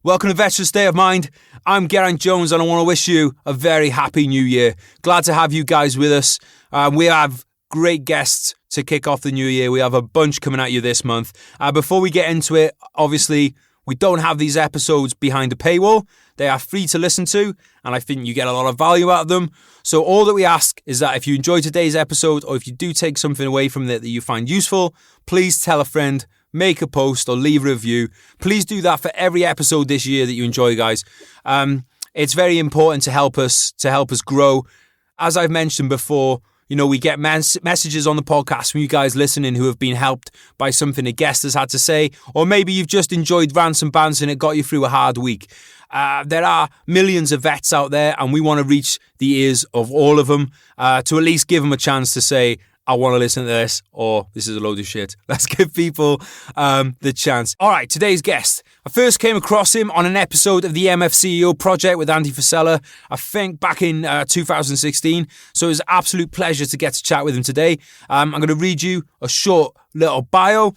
Welcome to Veteran State of Mind. I'm Geraint Jones and I want to wish you a very happy new year. Glad to have you guys with us. We have great guests to kick off the new year. We have a bunch coming at you this month. Before we get into it, obviously, we don't have these episodes behind a paywall. They are free to listen to, and I think you get a lot of value out of them. So all that we ask is that if you enjoy today's episode, or if you do take something away from it that you find useful, please tell a friend, make a post, or leave a review. Please do that for every episode this year that you enjoy, guys. It's very important to help us grow. As I've mentioned before, you know, we get messages on the podcast from you guys listening who have been helped by something a guest has had to say, or maybe you've just enjoyed rants and bants and it got you through a hard week. There are millions of vets out there, and we want to reach the ears of all of them to at least give them a chance to say, I want to listen to this, or this is a load of shit. Let's give people the chance. All right, today's guest. I first came across him on an episode of the MFCEO Project with Andy Frisella, I think back in 2016. So it was an absolute pleasure to get to chat with him today. I'm going to read you a short little bio.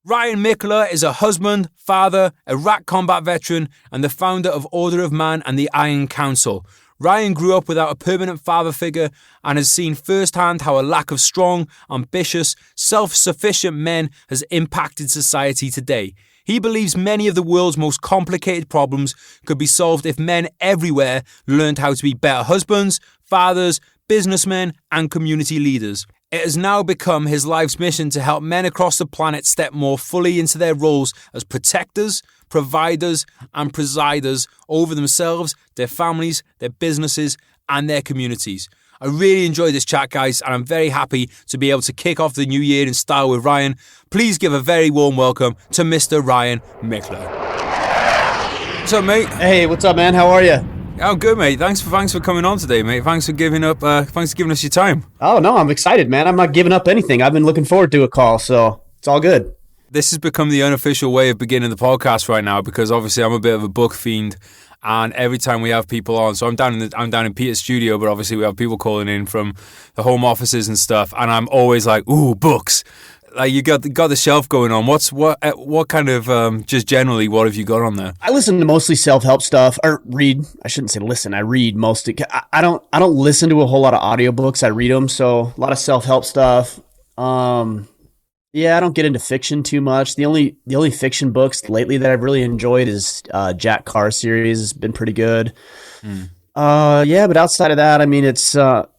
Ryan Michler is a husband, father, Iraqi Combat Veteran, and the founder of Order of Man and the Iron Council. Ryan grew up without a permanent father figure and has seen firsthand how a lack of strong, ambitious, self-sufficient men has impacted society today. He believes many of the world's most complicated problems could be solved if men everywhere learned how to be better husbands, fathers, businessmen, and community leaders. It has now become his life's mission to help men across the planet step more fully into their roles as protectors, providers, and presiders over themselves, their families, their businesses, and their communities. I really enjoyed this chat, guys, and I'm very happy to be able to kick off the new year in style with Ryan. Please give a very warm welcome to Mr. Ryan Michler. What's up, mate? Hey, what's up, man? How are you? I'm good, mate. Thanks for coming on today, mate. Thanks for giving us your time. Oh, no, I'm excited, man. I'm not giving up anything. I've been looking forward to a call, so it's all good. This has become the unofficial way of beginning the podcast right now because obviously I'm a bit of a book fiend, and every time we have people on, so I'm down in Peter's studio, but obviously we have people calling in from the home offices and stuff, and I'm always like, ooh, books. Like, you got the shelf going on. What kind of just generally, what have you got on there? I listen to mostly self-help stuff, or read. I shouldn't say listen. I read mostly. I don't listen to a whole lot of audiobooks. I read them, so a lot of self-help stuff. Yeah, I don't get into fiction too much. The only fiction books lately that I've really enjoyed is Jack Carr series. It's been pretty good. Yeah, but outside of that, I mean, it's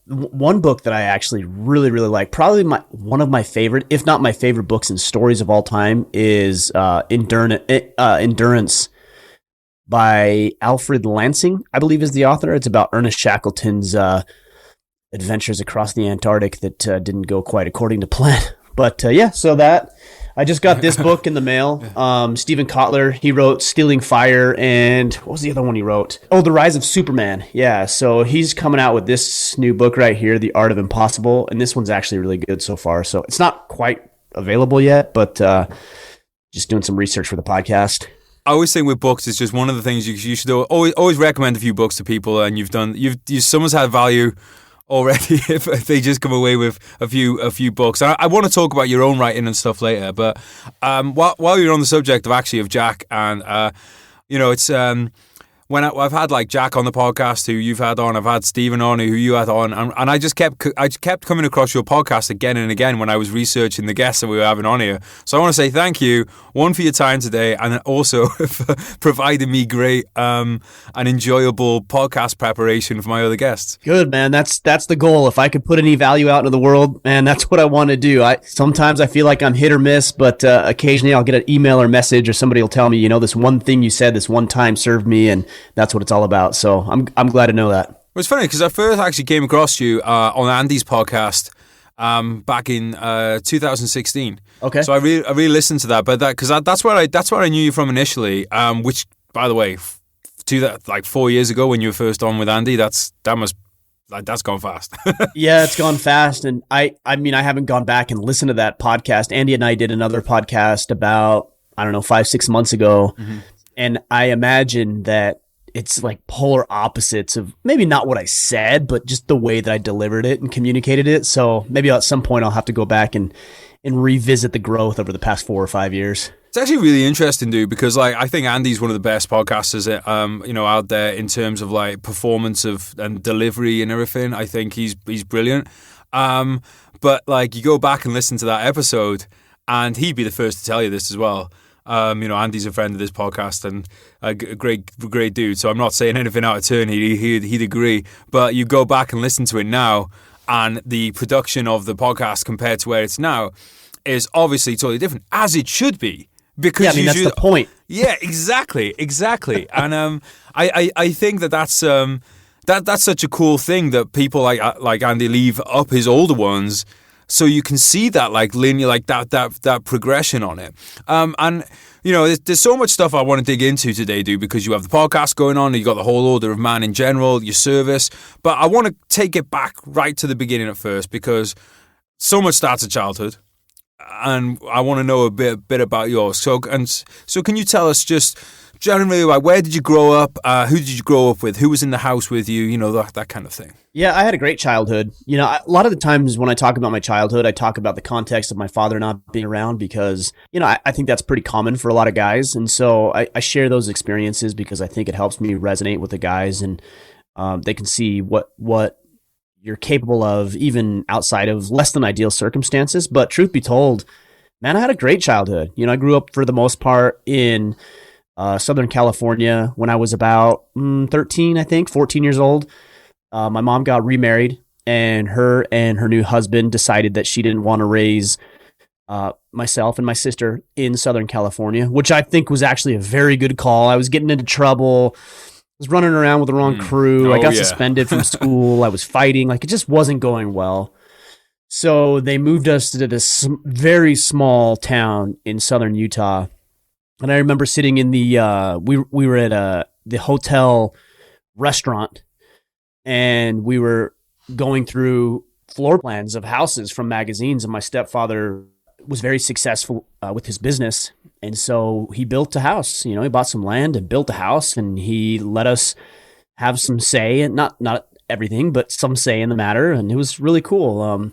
one book that I actually really, really like. Probably one of my favorite, if not my favorite books and stories of all time, is Endurance by Alfred Lansing, I believe is the author. It's about Ernest Shackleton's adventures across the Antarctic that didn't go quite according to plan. But yeah, so that I just got this book in the mail. Stephen Kotler, he wrote Stealing Fire, and what was the other one he wrote? Oh, The Rise of Superman. Yeah, so he's coming out with this new book right here, The Art of Impossible, and this one's actually really good so far. So it's not quite available yet, but just doing some research for the podcast. I always think with books, it's just one of the things you should always recommend a few books to people, and someone's had value already if they just come away with a few books. I want to talk about your own writing and stuff later, but while you're on the subject of Jack, and it's when I've had like Jack on the podcast, who you've had on, I've had Stephen on, who you had on, and I just kept coming across your podcast again and again when I was researching the guests that we were having on here. So I want to say thank you, one, for your time today, and also for providing me great and enjoyable podcast preparation for my other guests. Good, man. That's the goal. If I could put any value out into the world, man, that's what I want to do. Sometimes I feel like I'm hit or miss, but occasionally I'll get an email or message, or somebody will tell me, this one thing you said this one time served me, and that's what it's all about. So I'm glad to know that. Well, it's funny because I first actually came across you on Andy's podcast back in 2016. Okay. So I really listened to that, but that's where I knew you from initially. Which, by the way, like 4 years ago when you were first on with Andy, that's gone fast. Yeah, it's gone fast, and I mean I haven't gone back and listened to that podcast. Andy and I did another podcast about 5-6 months ago. Mm-hmm. And I imagine that it's like polar opposites of maybe not what I said, but just the way that I delivered it and communicated it. So maybe at some point I'll have to go back and revisit the growth over the past 4 or 5 years. It's actually really interesting, dude, because like I think Andy's one of the best podcasters, out there in terms of like performance and delivery and everything. I think he's brilliant. But like you go back and listen to that episode, and he'd be the first to tell you this as well. Andy's a friend of this podcast and a great dude. So I'm not saying anything out of turn. He'd agree. But you go back and listen to it now, and the production of the podcast compared to where it's now is obviously totally different, as it should be. Because that's the point. Yeah, exactly. And I think that's such a cool thing that people like Andy leave up his older ones, so you can see that like linear, like that progression on it. There's so much stuff I want to dig into today, dude, because you have the podcast going on, and you got the whole order of man in general, your service. But I want to take it back right to the beginning at first, because so much starts at childhood. And I want to know a bit about yours. So can you tell us just generally, like, where did you grow up? Who did you grow up with? Who was in the house with you? That kind of thing. Yeah, I had a great childhood. A lot of the times when I talk about my childhood, I talk about the context of my father not being around, because, I think that's pretty common for a lot of guys. And so I share those experiences because I think it helps me resonate with the guys, and they can see what you're capable of, even outside of less than ideal circumstances. But truth be told, man, I had a great childhood. I grew up for the most part in Southern California when I was about 13, I think, 14 years old. My mom got remarried, and her new husband decided that she didn't want to raise myself and my sister in Southern California, which I think was actually a very good call. I was getting into trouble. I was running around with the wrong crew. I got suspended from school. I was fighting. Like, it just wasn't going well. So they moved us to this very small town in southern Utah. And I remember sitting in the we were at the hotel restaurant, and we were going through floor plans of houses from magazines. And my stepfather was very successful with his business. And so he built a house. He bought some land and built a house, and he let us have some say, and not everything, but some say in the matter. And it was really cool.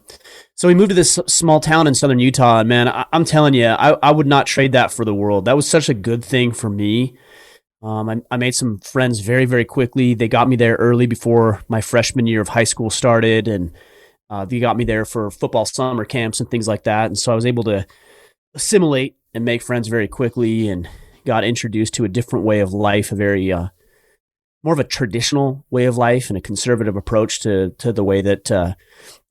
So we moved to this small town in southern Utah, and man, I'm telling you, I would not trade that for the world. That was such a good thing for me. I made some friends very, very quickly. They got me there early before my freshman year of high school started, and they got me there for football summer camps and things like that. And so I was able to assimilate and make friends very quickly, and got introduced to a different way of life, a very more of a traditional way of life and a conservative approach to the way that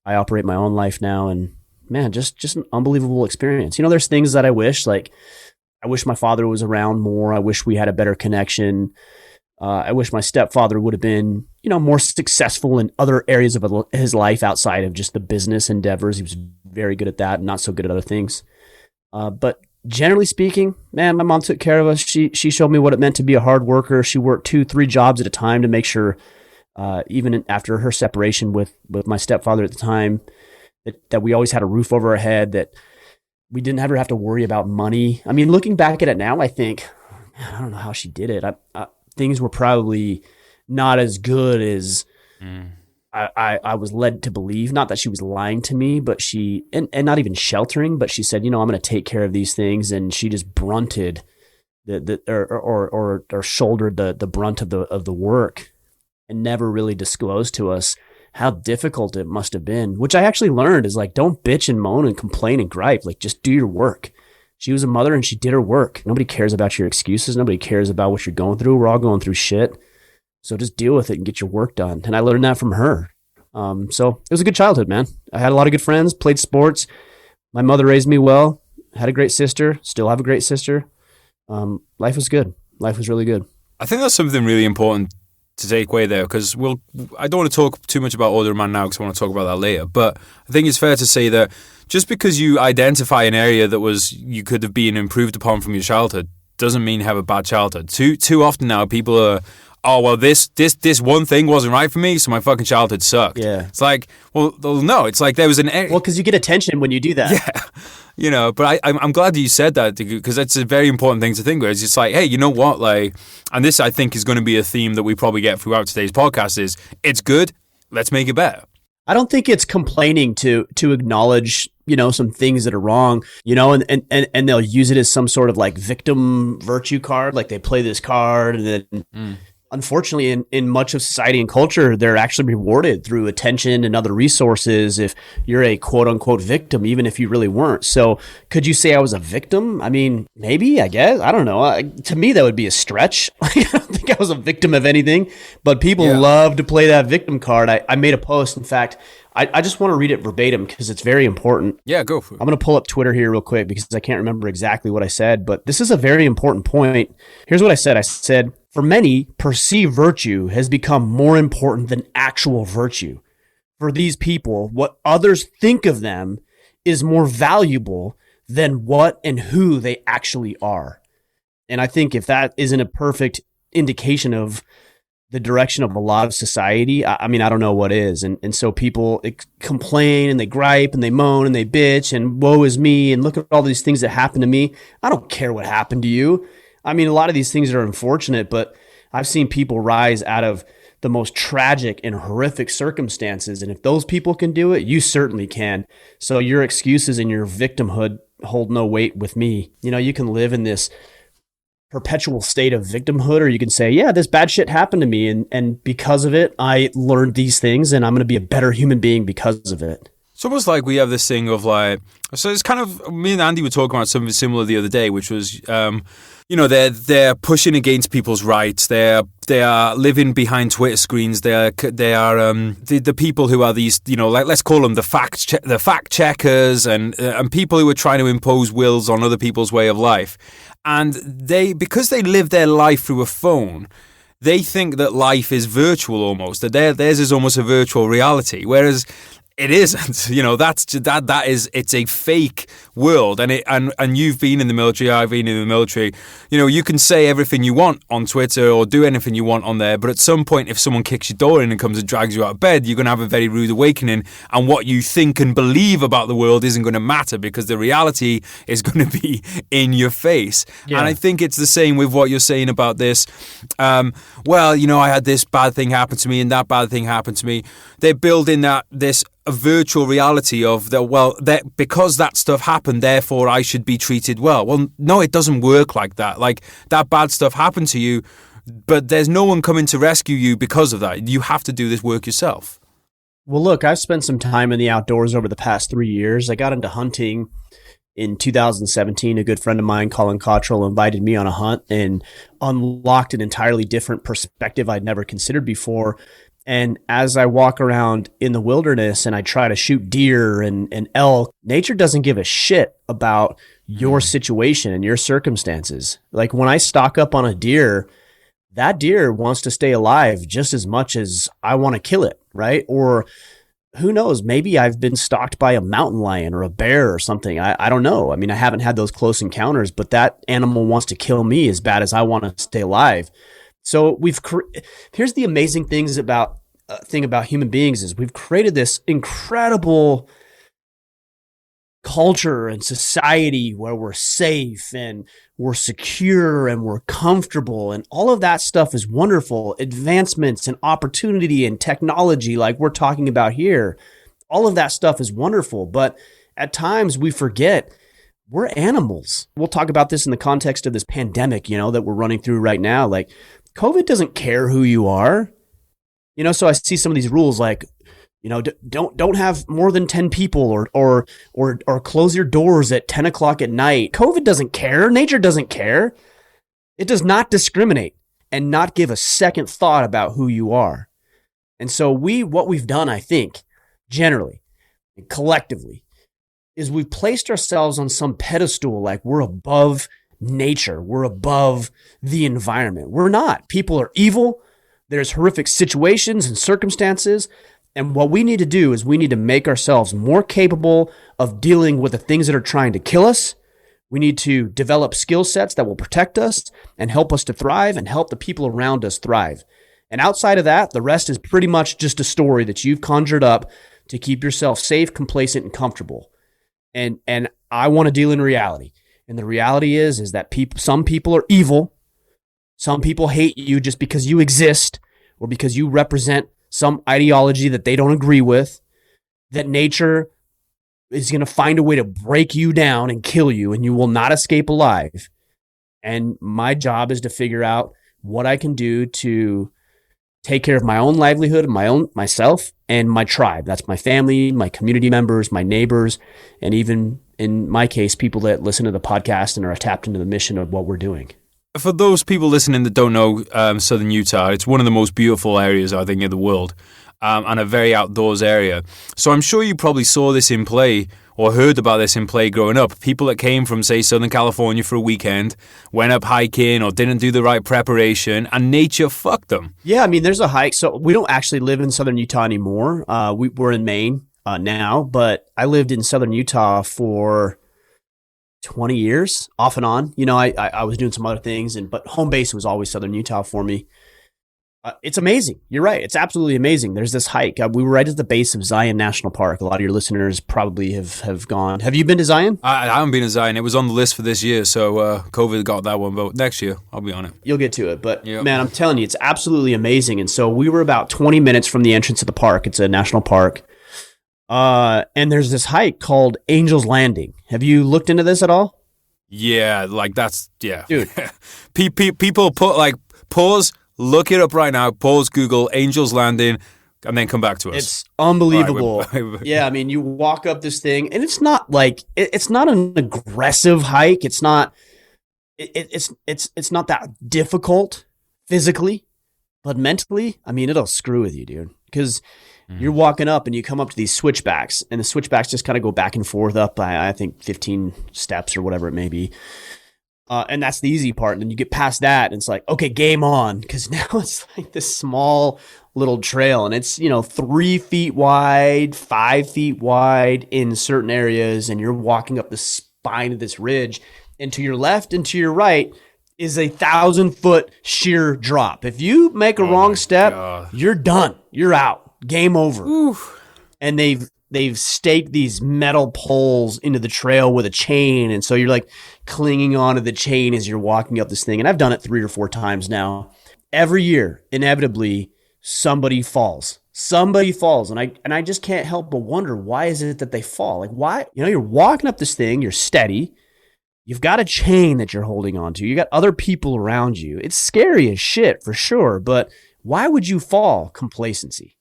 I operate my own life now. And man, just an unbelievable experience. There's things that I wish my father was around more. I wish we had a better connection. I wish my stepfather would have been, more successful in other areas of his life outside of just the business endeavors. He was very good at that and not so good at other things. But generally speaking, man, my mom took care of us. She showed me what it meant to be a hard worker. She worked 2-3 jobs at a time to make sure, even after her separation with my stepfather at the time, that we always had a roof over our head, that we didn't ever have to worry about money. I mean, looking back at it now, I think, man, I don't know how she did it. Things were probably not as good as I was led to believe. Not that she was lying to me, but and not even sheltering, but she said, I'm going to take care of these things. And she just brunted or shouldered the brunt of the work, and never really disclosed to us how difficult it must have been, which I actually learned is like, don't bitch and moan and complain and gripe. Like, just do your work. She was a mother and she did her work. Nobody cares about your excuses. Nobody cares about what you're going through. We're all going through shit. So just deal with it and get your work done. And I learned that from her. So it was a good childhood, man. I had a lot of good friends, played sports. My mother raised me well, had a great sister, still have a great sister. Life was good. Life was really good. I think that's something really important to take away there, because I don't want to talk too much about older man now, because I want to talk about that later. But I think it's fair to say that just because you identify an area that you could have been improved upon from your childhood doesn't mean you have a bad childhood. Too often now people are, oh, well, this one thing wasn't right for me, so my fucking childhood sucked. Yeah. It's like, well, no, it's like there was an... Well, because you get attention when you do that. Yeah. But I'm glad that you said that, because that's a very important thing to think about. It's just like, hey, you know what? Like, and this, I think, is going to be a theme that we probably get throughout today's podcast is, it's good, let's make it better. I don't think it's complaining to acknowledge, some things that are wrong, and they'll use it as some sort of like victim virtue card. Like they play this card and then unfortunately in much of society and culture, they're actually rewarded through attention and other resources if you're a quote unquote victim, even if you really weren't. So could you say I was a victim? I mean, maybe, I guess. I don't know. To me, that would be a stretch. I don't think I was a victim of anything, but people love to play that victim card. I made a post. In fact, I just want to read it verbatim because it's very important. Yeah, go for it. I'm going to pull up Twitter here real quick because I can't remember exactly what I said, but this is a very important point. Here's what I said. I said, for many, perceived virtue has become more important than actual virtue. For these people, what others think of them is more valuable than what and who they actually are. And I think if that isn't a perfect indication of the direction of a lot of society, I mean, I don't know what is. And so people complain and they gripe and they moan and they bitch and woe is me and look at all these things that happen to me. I don't care what happened to you. I mean, a lot of these things are unfortunate, but I've seen people rise out of the most tragic and horrific circumstances. And if those people can do it, you certainly can. So your excuses and your victimhood hold no weight with me. You can live in this perpetual state of victimhood, or you can say, yeah, this bad shit happened to me, and because of it I learned these things and I'm going to be a better human being because of it. It's almost like we have this thing of like, so it's kind of, me and Andy were talking about something similar the other day, which was they're pushing against people's rights. They are living behind Twitter screens. They are the people who are these, like, let's call them the fact checkers and people who are trying to impose wills on other people's way of life. And because they live their life through a phone, they think that life is virtual almost, that theirs is almost a virtual reality, whereas it isn't. It's a fake world, and you've been in the military, I've been in the military. You can say everything you want on Twitter or do anything you want on there, but at some point, if someone kicks your door in and comes and drags you out of bed, you're going to have a very rude awakening, and what you think and believe about the world isn't going to matter because the reality is going to be in your face. Yeah. And I think it's the same with what you're saying about this. I had this bad thing happen to me and that bad thing happened to me. They're building this a virtual reality of that because that stuff happened, therefore I should be treated well. Well, no, it doesn't work like that. Like, that bad stuff happened to you, but there's no one coming to rescue you because of that. You have to do this work yourself. Well, look, I've spent some time in the outdoors over the past 3 years. I got into hunting in 2017. A good friend of mine, Colin Cottrell, invited me on a hunt and unlocked an entirely different perspective I'd never considered before. And as I walk around in the wilderness and I try to shoot deer and elk, nature doesn't give a shit about your situation and your circumstances. Like, when I stock up on a deer, that deer wants to stay alive just as much as I want to kill it, right? Or who knows, maybe I've been stalked by a mountain lion or a bear or something. I don't know. I mean, I haven't had those close encounters, but that animal wants to kill me as bad as I want to stay alive. So here's the amazing thing about human beings is we've created this incredible culture and society where we're safe and we're secure and we're comfortable, and all of that stuff is wonderful. Advancements and opportunity and technology, like we're talking about here, all of that stuff is wonderful. But at times we forget we're animals. We'll talk about this in the context of this pandemic, that we're running through right now. Like, COVID doesn't care who you are. So I see some of these rules like, don't have more than 10 people or close your doors at 10 o'clock at night. COVID doesn't care. Nature doesn't care. It does not discriminate and not give a second thought about who you are. And so what we've done, I think, generally and collectively, is we've placed ourselves on some pedestal like we're above nature. We're above the environment. We're not. People are evil. There's horrific situations and circumstances. And what we need to do is we need to make ourselves more capable of dealing with the things that are trying to kill us. We need to develop skill sets that will protect us and help us to thrive and help the people around us thrive. And outside of that, the rest is pretty much just a story that you've conjured up to keep yourself safe, complacent, and comfortable. And I want to deal in reality. And the reality is that some people are evil. Some people hate you just because you exist or because you represent some ideology that they don't agree with. That nature is going to find a way to break you down and kill you, and you will not escape alive. And my job is to figure out what I can do to take care of my own livelihood, myself, and my tribe. That's my family, my community members, my neighbors, and even in my case, people that listen to the podcast and are tapped into the mission of what we're doing. For those people listening that don't know Southern Utah, it's one of the most beautiful areas, I think, in the world, and a very outdoors area. So I'm sure you probably saw this in play or heard about this in play growing up. People that came from, say, Southern California for a weekend, went up hiking or didn't do the right preparation, and nature fucked them. Yeah, I mean, there's a hike. So we don't actually live in Southern Utah anymore. We're in Maine now, but I lived in Southern Utah for 20 years, off and on. You know, I was doing some other things, but home base was always Southern Utah for me. It's amazing. You're right. It's absolutely amazing. There's this hike. We were right at the base of Zion National Park. A lot of your listeners probably have gone. Have you been to Zion? I haven't been to Zion. It was on the list for this year, so COVID got that one. But next year, I'll be on it. You'll get to it. But man, I'm telling you, it's absolutely amazing. And so we were about 20 minutes from the entrance of the park. It's a national park. And there's this hike called Angel's Landing. Have you looked into this at all? Yeah, like that's, yeah. Dude. People put like, pause, look it up right now, pause Google Angel's Landing, and then come back to us. It's unbelievable. Yeah, I mean, you walk up this thing, and it's not like, it's not an aggressive hike. It's not, it's not that difficult physically, but mentally, I mean, it'll screw with you, dude. Because you're walking up and you come up to these switchbacks, and the switchbacks just kind of go back and forth up by, I think, 15 steps or whatever it may be. And that's the easy part. And then you get past that, and it's like, okay, game on. Because now it's like this small little trail, and it's, 3 feet wide, 5 feet wide in certain areas, and you're walking up the spine of this ridge. And to your left and to your right is 1,000-foot sheer drop. If you make a wrong step, you're done. You're out. Game over. Oof. And they've staked these metal poles into the trail with a chain, and so you're like clinging onto the chain as you're walking up this thing. And I've done it 3 or 4 times now. Every year, inevitably, somebody falls. And I just can't help but wonder, why is it that they fall? Like, why? You're walking up this thing, you're steady. You've got a chain that you're holding onto. You got other people around you. It's scary as shit for sure, but why would you fall? Complacency.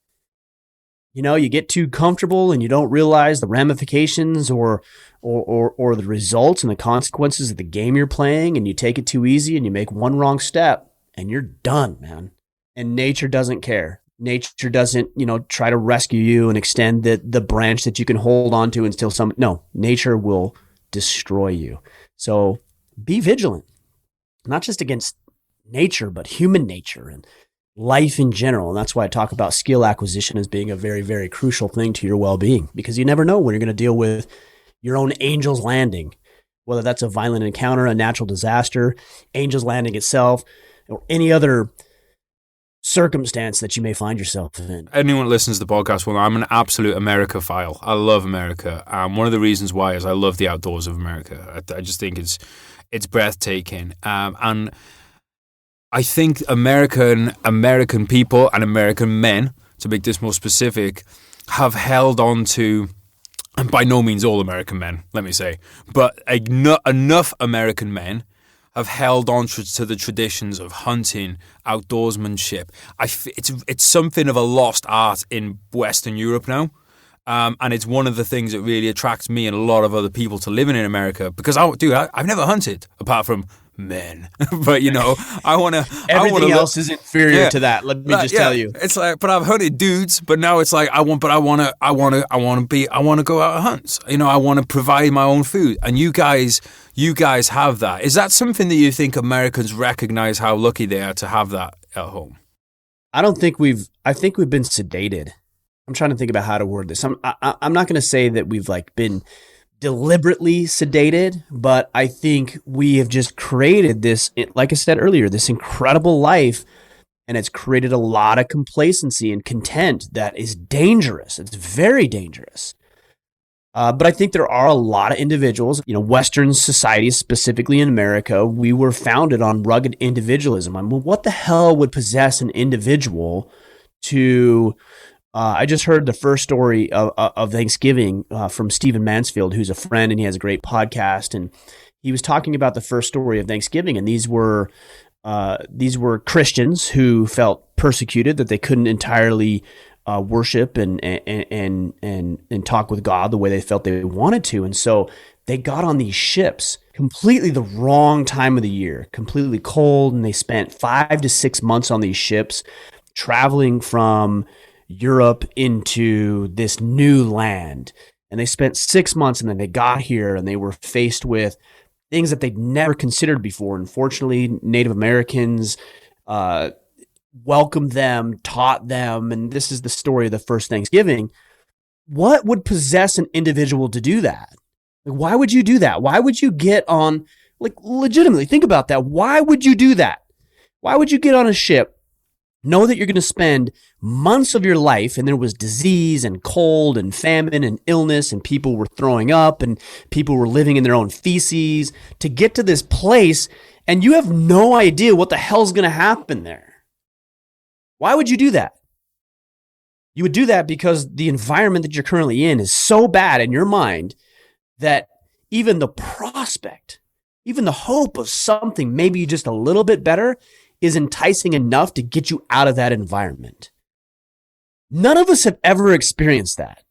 You get too comfortable and you don't realize the ramifications or the results and the consequences of the game you're playing, and you take it too easy and you make one wrong step and you're done, man. And nature doesn't care. Nature doesn't, try to rescue you and extend the branch that you can hold on to until no, nature will destroy you. So be vigilant, not just against nature, but human nature and life in general. And that's why I talk about skill acquisition as being a very, very crucial thing to your well-being, because you never know when you're going to deal with your own Angel's Landing, whether that's a violent encounter, a natural disaster, Angel's Landing itself, or any other circumstance that you may find yourself in. Anyone that listens to the podcast, well, I'm an absolute America-phile. I love America. One of the reasons why is I love the outdoors of America. I just think it's breathtaking. And I think American people and American men, to make this more specific, have held on to, and by no means all American men, let me say, but enough American men have held on to the traditions of hunting, outdoorsmanship. It's something of a lost art in Western Europe now. And it's one of the things that really attracts me and a lot of other people to living in America, because I've never hunted apart from men, but I want to. Everything else is inferior to that. Let me just tell you. It's like, but I've hunted dudes, but now it's like I want to go out and hunt. I want to provide my own food, and you guys have that. Is that something that you think Americans recognize how lucky they are to have that at home? I think we've been sedated. I'm trying to think about how to word this. I'm not going to say that we've been deliberately sedated, but I think we have just created this, like I said earlier, this incredible life, and it's created a lot of complacency and content that is dangerous. It's very dangerous. But I think there are a lot of individuals, Western societies, specifically in America, we were founded on rugged individualism. I mean, what the hell would possess an individual to I just heard the first story of Thanksgiving from Stephen Mansfield, who's a friend, and he has a great podcast. And he was talking about the first story of Thanksgiving, and these were Christians who felt persecuted, that they couldn't entirely worship and talk with God the way they felt they wanted to, and so they got on these ships completely the wrong time of the year, completely cold, and they spent 5 to 6 months on these ships, traveling from Europe into this new land. And they spent 6 months, and then they got here, and they were faced with things that they'd never considered before. Unfortunately, Native Americans welcomed them, taught them, and this is the story of the first Thanksgiving. What would possess an individual to do that? Like, why would you do that? Why would you get on, like, legitimately, think about that. Why would you do that? Why would you get on a ship, know that you're going to spend months of your life, and there was disease and cold and famine and illness, and people were throwing up, and people were living in their own feces, to get to this place, and you have no idea what the hell's going to happen there? Why would you do that? You would do that because the environment that you're currently in is so bad in your mind that even the prospect, even the hope of something maybe just a little bit better is enticing enough to get you out of that environment. None of us have ever experienced that.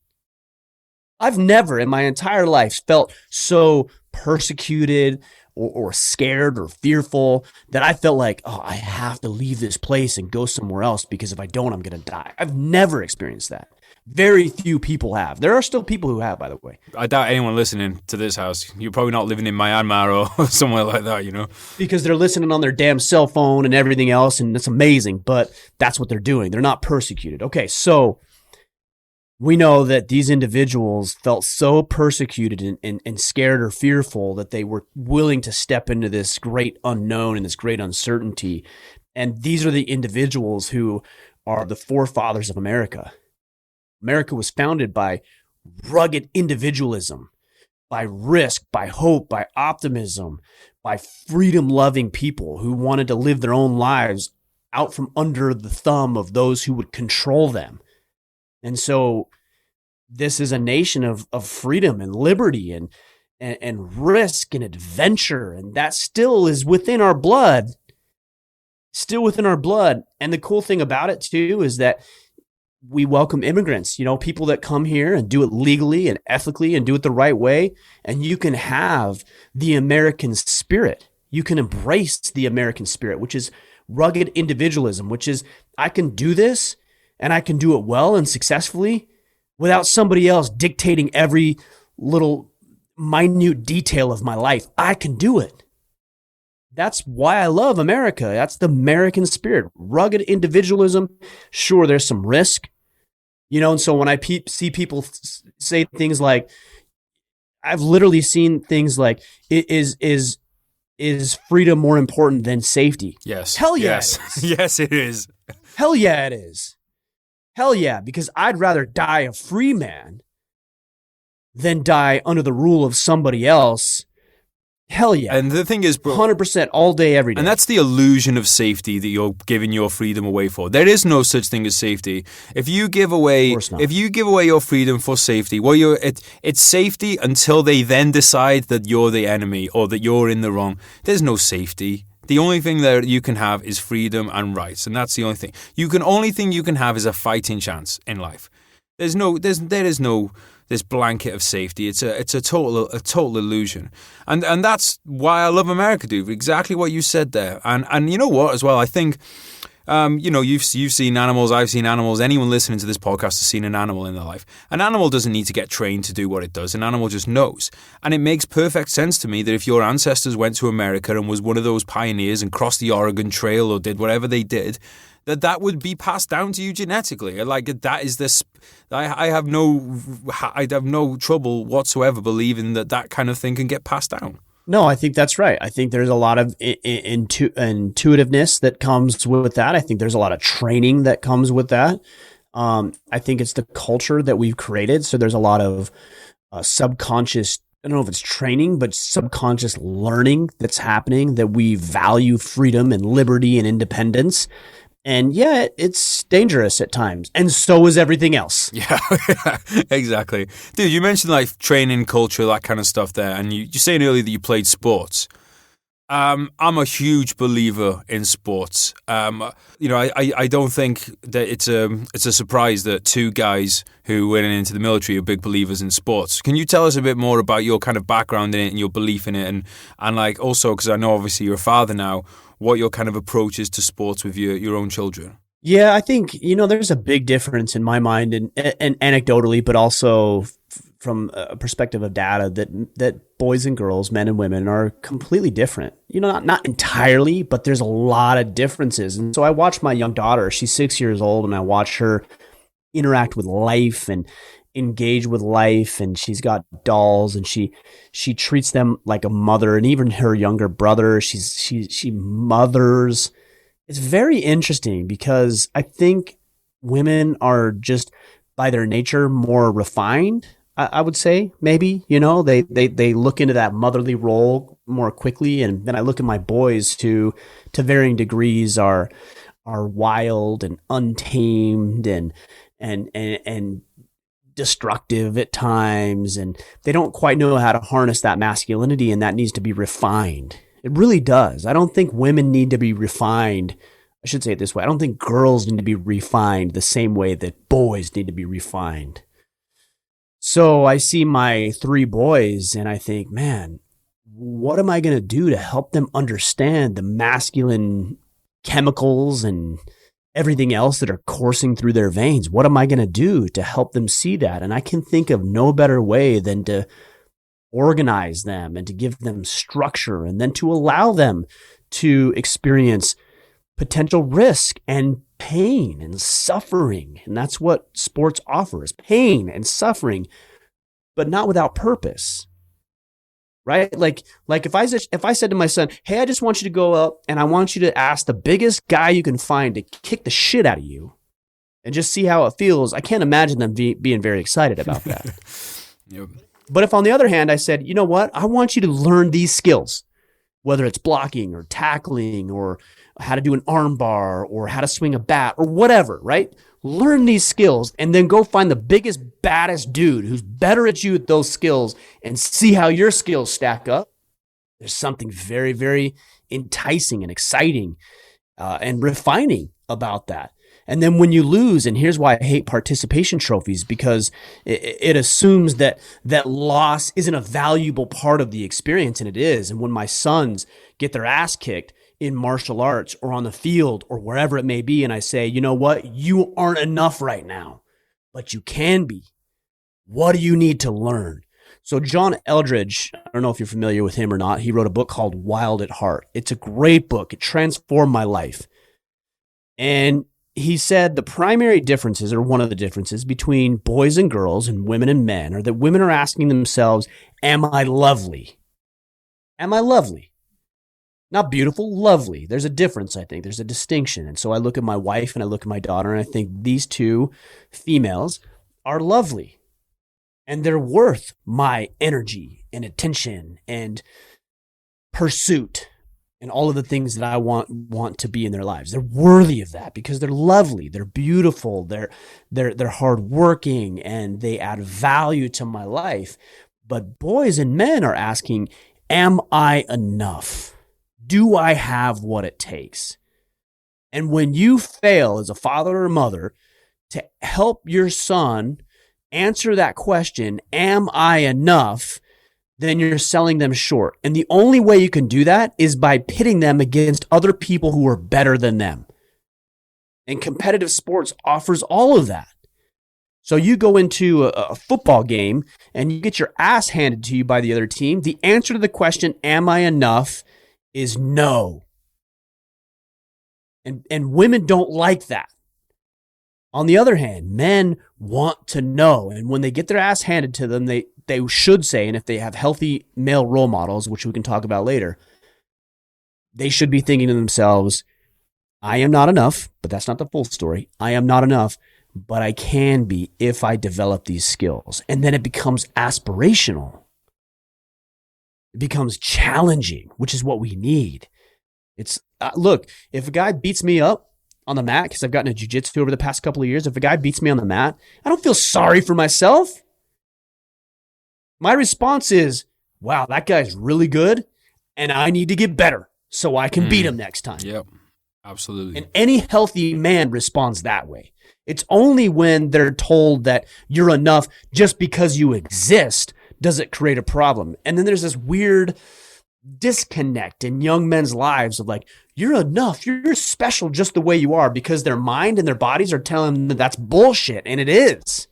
I've never in my entire life felt so persecuted or scared or fearful that I felt like, oh, I have to leave this place and go somewhere else because if I don't, I'm going to die. I've never experienced that. Very few people have. There are still people who have, by the way. I doubt anyone listening to this house. You're probably not living in Myanmar or somewhere like that, you know? Because they're listening on their damn cell phone and everything else, and it's amazing, but that's what they're doing. They're not persecuted. Okay, so we know that these individuals felt so persecuted and scared or fearful that they were willing to step into this great unknown and this great uncertainty. And these are the individuals who are the forefathers of America. America was founded by rugged individualism, by risk, by hope, by optimism, by freedom-loving people who wanted to live their own lives out from under the thumb of those who would control them. And so this is a nation of freedom and liberty and risk and adventure, and that still is within our blood. Still within our blood. And the cool thing about it, too, is that we welcome immigrants, you know, people that come here and do it legally and ethically and do it the right way. And you can have the American spirit. You can embrace the American spirit, which is rugged individualism, which is I can do this and I can do it well and successfully without somebody else dictating every little minute detail of my life. I can do it. That's why I love America. That's the American spirit. Rugged individualism. Sure, there's some risk, you know, and so when I see people say things like, I've literally seen things like, is freedom more important than safety? Yes. Hell yeah. Yes. It is. Yes, it is. Hell yeah, it is. Hell yeah, because I'd rather die a free man than die under the rule of somebody else. Hell yeah. And the thing is, bro, 100% all day, every day. And that's the illusion of safety that you're giving your freedom away for. There is no such thing as safety. If you give away your freedom for safety, well, it's safety until they then decide that you're the enemy or that you're in the wrong. There's no safety. The only thing that you can have is freedom and rights, and that's the only thing. Only thing you can have is a fighting chance in life. There is no this blanket of safety. It's a total illusion, and that's why I love America, dude. Exactly what you said there, and you know what as well. I think, you've seen animals. I've seen animals. Anyone listening to this podcast has seen an animal in their life. An animal doesn't need to get trained to do what it does. An animal just knows, and it makes perfect sense to me that if your ancestors went to America and was one of those pioneers and crossed the Oregon Trail or did whatever they did, that would be passed down to you genetically. Like that is this. I have no trouble whatsoever believing that kind of thing can get passed down. No, I think that's right. I think there's a lot of intuitiveness that comes with that. I think there's a lot of training that comes with that. I think it's the culture that we've created. So there's a lot of subconscious, I don't know if it's training, but subconscious learning that's happening, that we value freedom and liberty and independence. And yeah, it's dangerous at times. And so is everything else. Yeah, exactly. Dude, you mentioned like training culture, that kind of stuff there. And you're saying earlier that you played sports. I'm a huge believer in sports. I don't think that it's a surprise that two guys who went into the military are big believers in sports. Can you tell us a bit more about your kind of background in it and your belief in it, and like also, because I know obviously you're a father now, what your kind of approach is to sports with your own children? Yeah, I think, there's a big difference in my mind, and anecdotally, but also from a perspective of data, that boys and girls, men and women, are completely different. Not entirely, but there's a lot of differences. And so I watch my young daughter, she's 6 years old, and I watch her interact with life and engage with life. And she's got dolls, and she treats them like a mother. And even her younger brother, she mothers. It's very interesting because I think women are just by their nature more refined. I would say maybe, they look into that motherly role more quickly. And then I look at my boys who to varying degrees are wild and untamed and destructive at times. And they don't quite know how to harness that masculinity, and that needs to be refined. It really does. I don't think women need to be refined. I should say it this way. I don't think girls need to be refined the same way that boys need to be refined. So I see my 3 boys and I think, man, what am I going to do to help them understand the masculine chemicals and everything else that are coursing through their veins? What am I going to do to help them see that? And I can think of no better way than to organize them and to give them structure, and then to allow them to experience potential risk and pain and suffering. And that's what sports offers: pain and suffering, but not without purpose. Right? Like if I said to my son, hey, I just want you to go up and I want you to ask the biggest guy you can find to kick the shit out of you and just see how it feels, I can't imagine them being very excited about that. Yep. But if on the other hand, I said, you know what, I want you to learn these skills, whether it's blocking or tackling or how to do an arm bar or how to swing a bat or whatever, right? Learn these skills and then go find the biggest, baddest dude who's better at you at those skills and see how your skills stack up. There's something very, very enticing and exciting and refining about that. And then when you lose, and here's why I hate participation trophies, because it assumes that loss isn't a valuable part of the experience, and it is. And when my sons get their ass kicked in martial arts or on the field or wherever it may be, and I say, you know what, you aren't enough right now, but you can be. What do you need to learn? So John Eldredge, I don't know if you're familiar with him or not, he wrote a book called Wild at Heart. It's a great book. It transformed my life. And he said the primary differences, or one of the differences between boys and girls and women and men, are that women are asking themselves, am I lovely? Am I lovely? Not beautiful, lovely. There's a difference, I think. There's a distinction. And so I look at my wife and I look at my daughter and I think these two females are lovely. And they're worth my energy and attention and pursuit and all of the things that I want to be in their lives. They're worthy of that because they're lovely, they're beautiful, they're hardworking, and they add value to my life. But boys and men are asking, am I enough? Do I have what it takes? And when you fail as a father or mother to help your son answer that question, am I enough? Then you're selling them short. And the only way you can do that is by pitting them against other people who are better than them. And competitive sports offers all of that. So you go into a football game and you get your ass handed to you by the other team. The answer to the question, am I enough, is no. And women don't like that. On the other hand, men want to know. And when they get their ass handed to them, they should say, and if they have healthy male role models, which we can talk about later, they should be thinking to themselves, I am not enough, but that's not the full story. I am not enough, but I can be if I develop these skills. And then it becomes aspirational. It becomes challenging, which is what we need. It's look, if a guy beats me up on the mat, because I've gotten into jiu-jitsu over the past couple of years, if a guy beats me on the mat, I don't feel sorry for myself. My response is, wow, that guy's really good, and I need to get better so I can beat him next time. Yep, absolutely. And any healthy man responds that way. It's only when they're told that you're enough just because you exist does it create a problem. And then there's this weird disconnect in young men's lives of like, you're enough, you're special just the way you are, because their mind and their bodies are telling them that that's bullshit, and it is.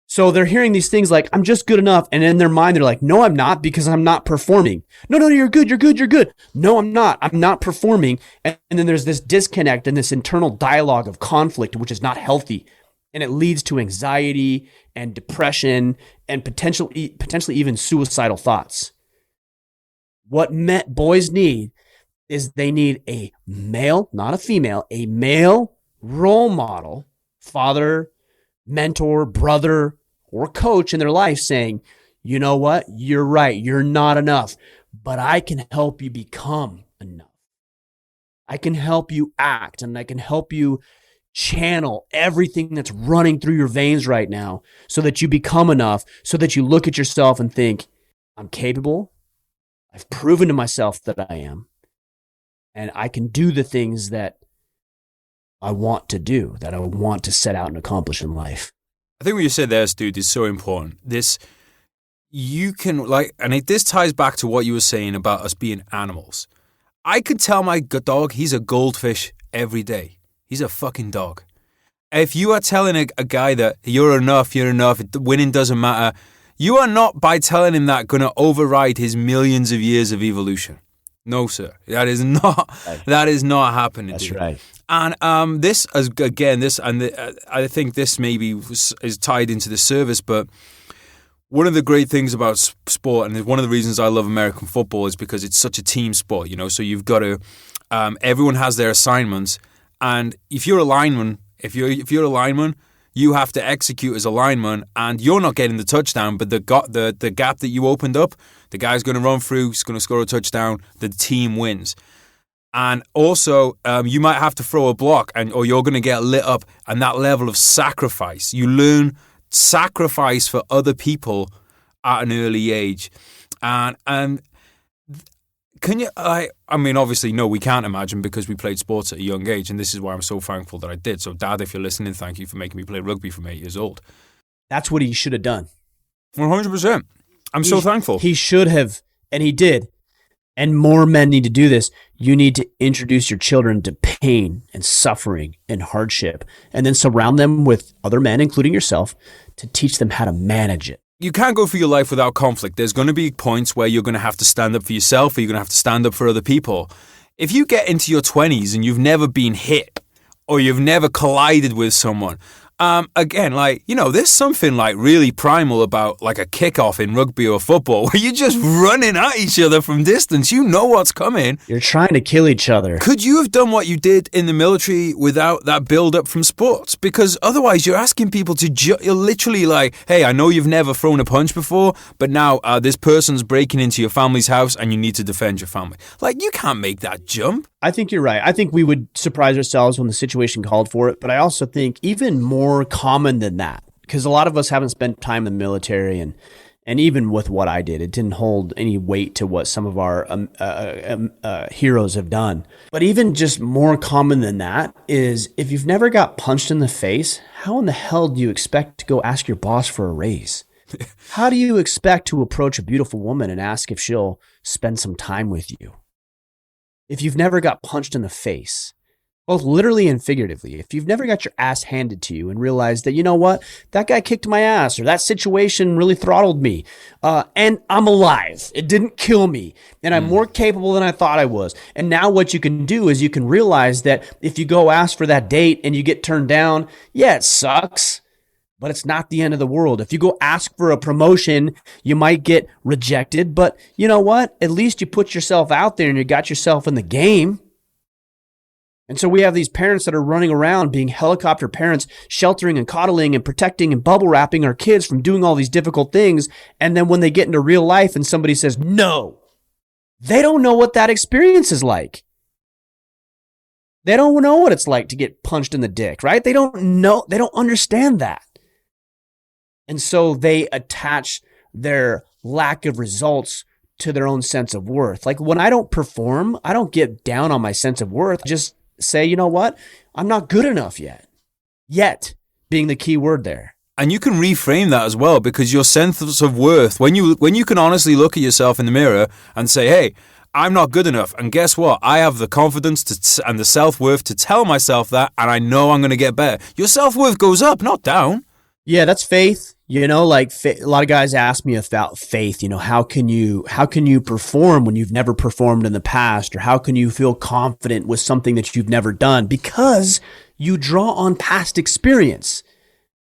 So they're hearing these things like, I'm just good enough, and in their mind they're like, no, I'm not, because I'm not performing. No, you're good. No, I'm not performing. And then there's this disconnect and this internal dialogue of conflict, which is not healthy, and it leads to anxiety and depression and potentially even suicidal thoughts. What boys need is they need a male, not a female, a male role model, father, mentor, brother, or coach in their life saying, you know what, you're right, you're not enough, but I can help you become enough. I can help you act, and I can help you channel everything that's running through your veins right now so that you become enough, so that you look at yourself and think, I'm capable. I've proven to myself that I am, and I can do the things that I want to do, that I want to set out and accomplish in life. I think what you said there, dude, is so important. This ties back to what you were saying about us being animals. I could tell my dog he's a goldfish every day. He's a fucking dog. If you are telling a guy that you're enough, winning doesn't matter, you are not, by telling him that, going to override his millions of years of evolution. No, sir. That is not happening. That's dude. right. And I think this maybe is tied into the service, but one of the great things about sport, and one of the reasons I love American football, is because it's such a team sport, you know. So you've got to, everyone has their assignments, and if you're a lineman, you have to execute as a lineman, and you're not getting the touchdown, but the gap that you opened up, the guy's going to run through, he's going to score a touchdown, the team wins. And also, you might have to throw a block, or you're going to get lit up, and that level of sacrifice. You learn sacrifice for other people at an early age. And can you, obviously, no, we can't imagine, because we played sports at a young age, and this is why I'm so thankful that I did. So, Dad, if you're listening, thank you for making me play rugby from 8 years old. That's what he should have done. 100%. I'm so thankful. He should have, and he did. And more men need to do this. You need to introduce your children to pain and suffering and hardship, and then surround them with other men, including yourself, to teach them how to manage it. You can't go through your life without conflict. There's going to be points where you're going to have to stand up for yourself, or you're going to have to stand up for other people. If you get into your 20s and you've never been hit, or you've never collided with someone, there's something really primal about a kickoff in rugby or football where you're just running at each other from distance. You know what's coming. You're trying to kill each other. Could you have done what you did in the military without that build-up from sports? Because otherwise you're asking people to, you're literally hey, I know you've never thrown a punch before, but now this person's breaking into your family's house and you need to defend your family. You can't make that jump. I think you're right. I think we would surprise ourselves when the situation called for it, but I also think even more common than that, because a lot of us haven't spent time in the military, and even with what I did, it didn't hold any weight to what some of our heroes have done. But even just more common than that is, if you've never got punched in the face, how in the hell do you expect to go ask your boss for a raise? How do you expect to approach a beautiful woman and ask if she'll spend some time with you? If you've never got punched in the face, both literally and figuratively, if you've never got your ass handed to you and realized that, you know what, that guy kicked my ass, or that situation really throttled me, and I'm alive, it didn't kill me, and I'm more capable than I thought I was. And now what you can do is you can realize that if you go ask for that date and you get turned down, yeah, it sucks, but it's not the end of the world. If you go ask for a promotion, you might get rejected, but you know what? At least you put yourself out there and you got yourself in the game. And so we have these parents that are running around being helicopter parents, sheltering and coddling and protecting and bubble wrapping our kids from doing all these difficult things. And then when they get into real life and somebody says no, they don't know what that experience is like. They don't know what it's like to get punched in the dick, right? They don't know. They don't understand that. And so they attach their lack of results to their own sense of worth. Like when I don't perform, I don't get down on my sense of worth. I just say, you know what? I'm not good enough yet. Yet being the key word there. And you can reframe that as well, because your sense of worth, when you can honestly look at yourself in the mirror and say, hey, I'm not good enough. And guess what? I have the confidence and the self-worth to tell myself that, and I know I'm going to get better. Your self-worth goes up, not down. Yeah, that's faith. You know, like a lot of guys ask me about faith. You know, how can you perform when you've never performed in the past? Or how can you feel confident with something that you've never done? Because you draw on past experience.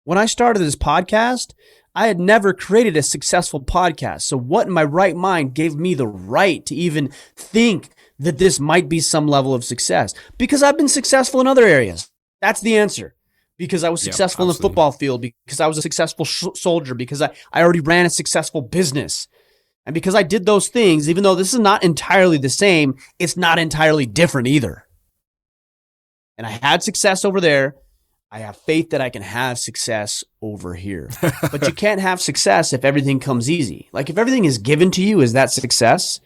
When I started this podcast, I had never created a successful podcast. So what in my right mind gave me the right to even think that this might be some level of success? Because I've been successful in other areas. That's the answer. Because I was successful in the football field, because I was a successful soldier, because I already ran a successful business. And because I did those things, even though this is not entirely the same, it's not entirely different either. And I had success over there. I have faith that I can have success over here. But you can't have success if everything comes easy. Like if everything is given to you, is that success?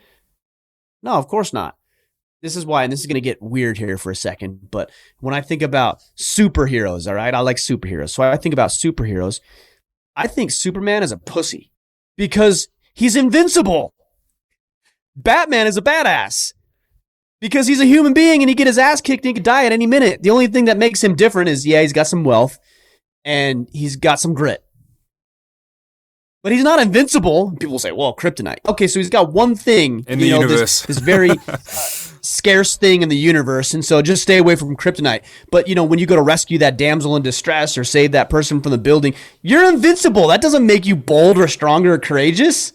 No, of course not. This is why, and this is going to get weird here for a second, but when I think about superheroes, all right, I like superheroes. So I think about superheroes. I think Superman is a pussy because he's invincible. Batman is a badass because he's a human being and he get his ass kicked and he could die at any minute. The only thing that makes him different is, yeah, he's got some wealth and he's got some grit. But he's not invincible. People say, well, kryptonite. Okay, so he's got one thing in the universe. This very scarce thing in the universe, and so just stay away from kryptonite. But, you know, when you go to rescue that damsel in distress or save that person from the building, you're invincible. That doesn't make you bold or stronger or courageous.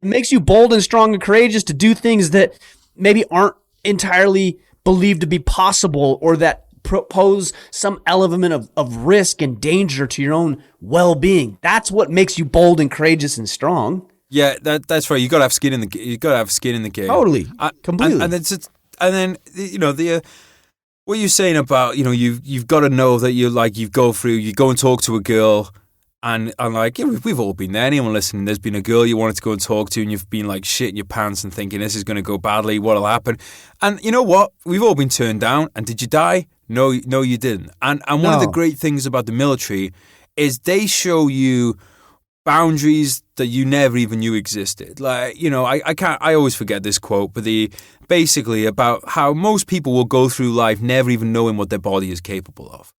It makes you bold and strong and courageous to do things that maybe aren't entirely believed to be possible or that pose some element of risk and danger to your own well-being. That's what makes you bold and courageous and strong. Yeah, that's right. You got to have skin in the game. Totally, completely. And then you know what you're saying about, you know, you've got to know that you go and talk to a girl. And like, yeah, we've all been there. Anyone listening, there's been a girl you wanted to go and talk to and you've been like shitting your pants and thinking this is going to go badly. What'll happen? And you know what? We've all been turned down. And did you die? No, you didn't. And one of the great things about the military is they show you boundaries that you never even knew existed. Like, you know, I always forget this quote, but basically about how most people will go through life never even knowing what their body is capable of.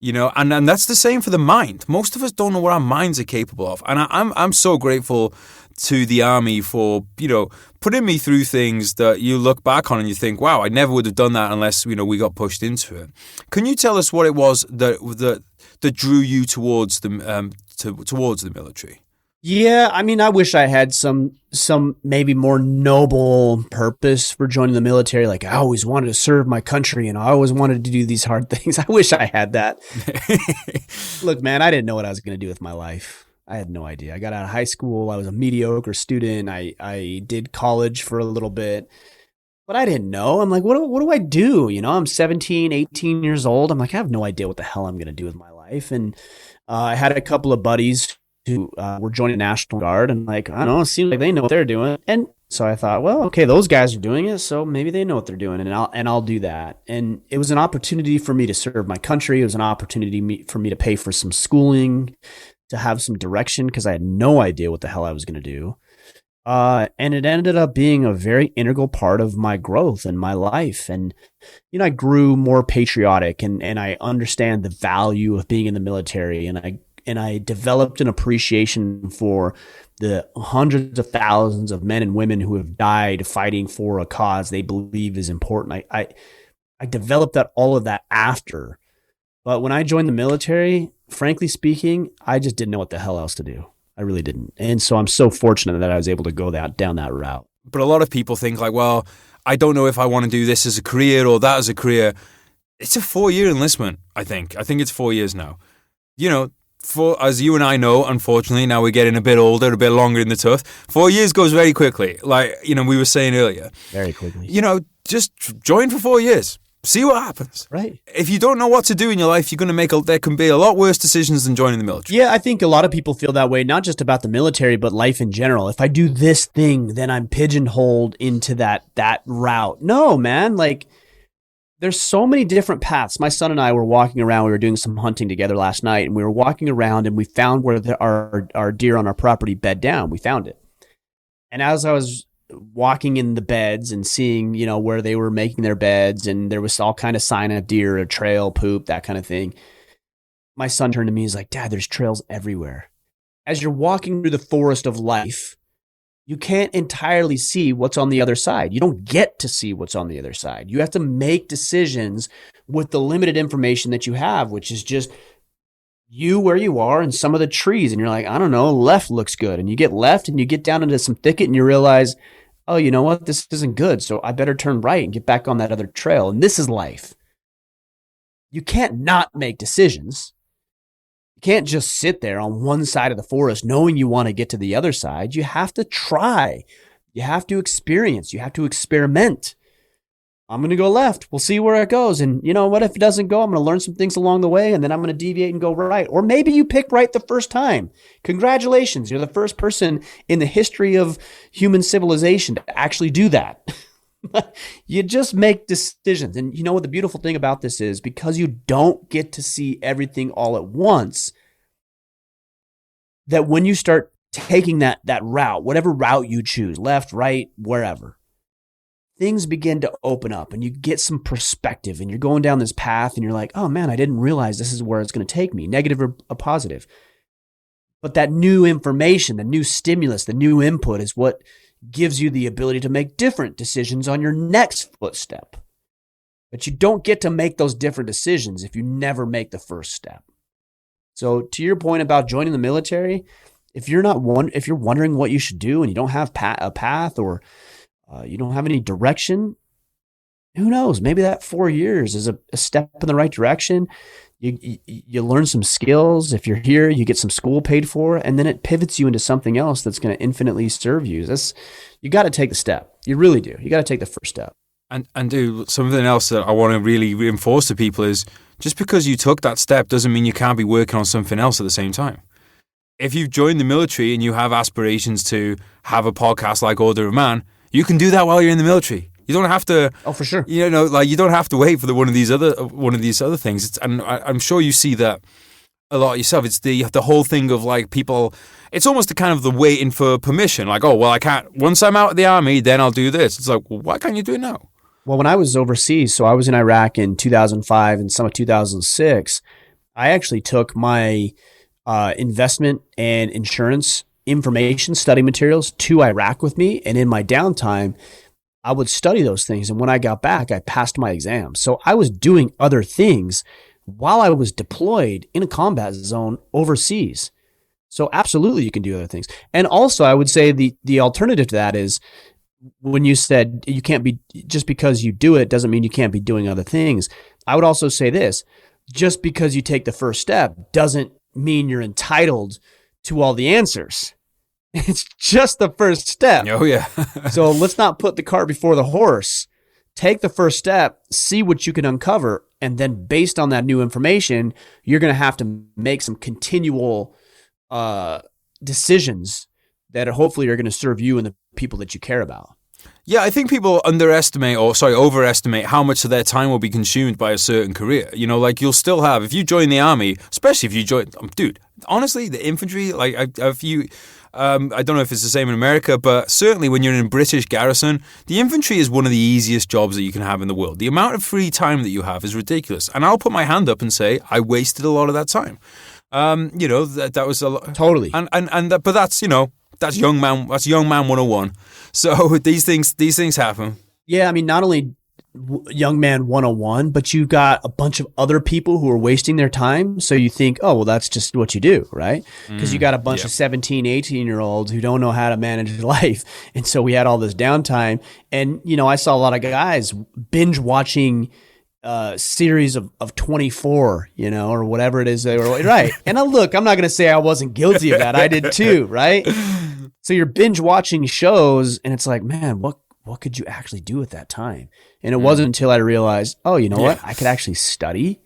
You know, and that's the same for the mind. Most of us don't know what our minds are capable of. And I'm so grateful to the Army for, you know, putting me through things that you look back on and you think, wow, I never would have done that unless, you know, we got pushed into it. Can you tell us what it was that drew you towards the military? Yeah, I mean, I wish I had some maybe more noble purpose for joining the military. Like, I always wanted to serve my country and I always wanted to do these hard things. I wish I had that. Look, man, I didn't know what I was going to do with my life. I had no idea. I got out of high school. I was a mediocre student. I did college for a little bit, but I didn't know. I'm like, what do I do? You know, I'm 17, 18 years old. I'm like, I have no idea what the hell I'm going to do with my life. And I had a couple of buddies who were joining the National Guard, and like, I don't know, it seems like they know what they're doing. And so I thought, well, okay, those guys are doing it, so maybe they know what they're doing, and I'll do that. And it was an opportunity for me to serve my country. It was an opportunity for me to pay for some schooling, to have some direction, because I had no idea what the hell I was going to do. And it ended up being a very integral part of my growth and my life. And, you know, I grew more patriotic and I understand the value of being in the military. And I developed an appreciation for the hundreds of thousands of men and women who have died fighting for a cause they believe is important. I developed all of that after. But when I joined the military, frankly speaking, I just didn't know what the hell else to do. I really didn't. And so I'm so fortunate that I was able to go down that route. But a lot of people think like, well, I don't know if I want to do this as a career or that as a career. It's a 4-year enlistment, I think. I think it's 4 years now. You know, as you and I know, unfortunately, now we're getting a bit older, a bit longer in the tooth. 4 years goes very quickly. Like, you know, we were saying earlier. Very quickly. You know, just join for 4 years. See what happens. Right. If you don't know what to do in your life, you're going to there can be a lot worse decisions than joining the military. Yeah, I think a lot of people feel that way, not just about the military, but life in general. If I do this thing, then I'm pigeonholed into that route. No, man, like there's so many different paths. My son and I were walking around. We were doing some hunting together last night, and we were walking around, and we found where our deer on our property bed down. We found it. And as I was walking in the beds and seeing, where they were making their beds, and there was all kind of sign of deer, a trail, poop, that kind of thing, my son turned to me. He's like, Dad, there's trails everywhere. As you're walking through the forest of life, you can't entirely see what's on the other side. You don't get to see what's on the other side. You have to make decisions with the limited information that you have, which is just you where you are and some of the trees. And you're like, I don't know, left looks good. And you get left and you get down into some thicket and you realize, oh, you know what? This isn't good. So I better turn right and get back on that other trail. And this is life. You can't not make decisions. You can't just sit there on one side of the forest knowing you want to get to the other side. You have to try. You have to experience. You have to experiment. I'm going to go left. We'll see where it goes. And you know what? If it doesn't go, I'm going to learn some things along the way, and then I'm going to deviate and go right. Or maybe you pick right the first time. Congratulations. You're the first person in the history of human civilization to actually do that. You just make decisions. And you know what the beautiful thing about this is? Because you don't get to see everything all at once, that when you start taking that route, whatever route you choose, left, right, wherever, things begin to open up and you get some perspective and you're going down this path and you're like, oh man, I didn't realize this is where it's going to take me, negative or a positive. But that new information, the new stimulus, the new input is what gives you the ability to make different decisions on your next footstep. But you don't get to make those different decisions if you never make the first step. So to your point about joining the military, if you're wondering what you should do and you don't have a path or you don't have any direction, who knows? Maybe that 4 years is a step in the right direction. You learn some skills. If you're here, you get some school paid for, and then it pivots you into something else that's going to infinitely serve you. You got to take the step. You really do. You got to take the first step. And do something else that I want to really reinforce to people is just because you took that step doesn't mean you can't be working on something else at the same time. If you've joined the military and you have aspirations to have a podcast like Order of Man, you can do that while you're in the military. You don't have to. Oh, for sure. You don't have to wait for one of these other things. And I'm sure you see that a lot yourself. It's the whole thing of like people. It's almost the kind of the waiting for permission. Like, oh well, I can't. Once I'm out of the army, then I'll do this. It's like, well, why can't you do it now? Well, when I was overseas, so I was in Iraq in 2005 and some of 2006. I actually took my investment and insurance information study materials to Iraq with me, and in my downtime, I would study those things. And when I got back, I passed my exams. So I was doing other things while I was deployed in a combat zone overseas. So absolutely, you can do other things. And also, I would say the alternative to that is when you said you can't be, just because you do it doesn't mean you can't be doing other things. I would also say this, just because you take the first step doesn't mean you're entitled to all the answers. It's just the first step. Oh, yeah. So let's not put the cart before the horse. Take the first step, see what you can uncover, and then based on that new information, you're going to have to make some continual decisions that hopefully are going to serve you and the people that you care about. Yeah, I think people overestimate how much of their time will be consumed by a certain career. You know, like you'll still have, if you join the army, especially if you join, dude, honestly, the infantry, like I don't know if it's the same in America, but certainly when you're in a British garrison, the infantry is one of the easiest jobs that you can have in the world. The amount of free time that you have is ridiculous. And I'll put my hand up and say, I wasted a lot of that time. That was a lot. Totally. But that's, that's young man 101. So these things happen. Yeah, I mean, not only young man 101, but you've got a bunch of other people who are wasting their time. So you think, oh, well, that's just what you do, right? Because you got a bunch of 17, 18-year-olds who don't know how to manage life. And so we had all this downtime. And, I saw a lot of guys binge watching series of 24, or whatever it is they were, right? And look, I'm not going to say I wasn't guilty of that. I did too, right? So you're binge watching shows and it's like, man, what could you actually do at that time? And it wasn't until I realized, oh, you know what? I could actually study.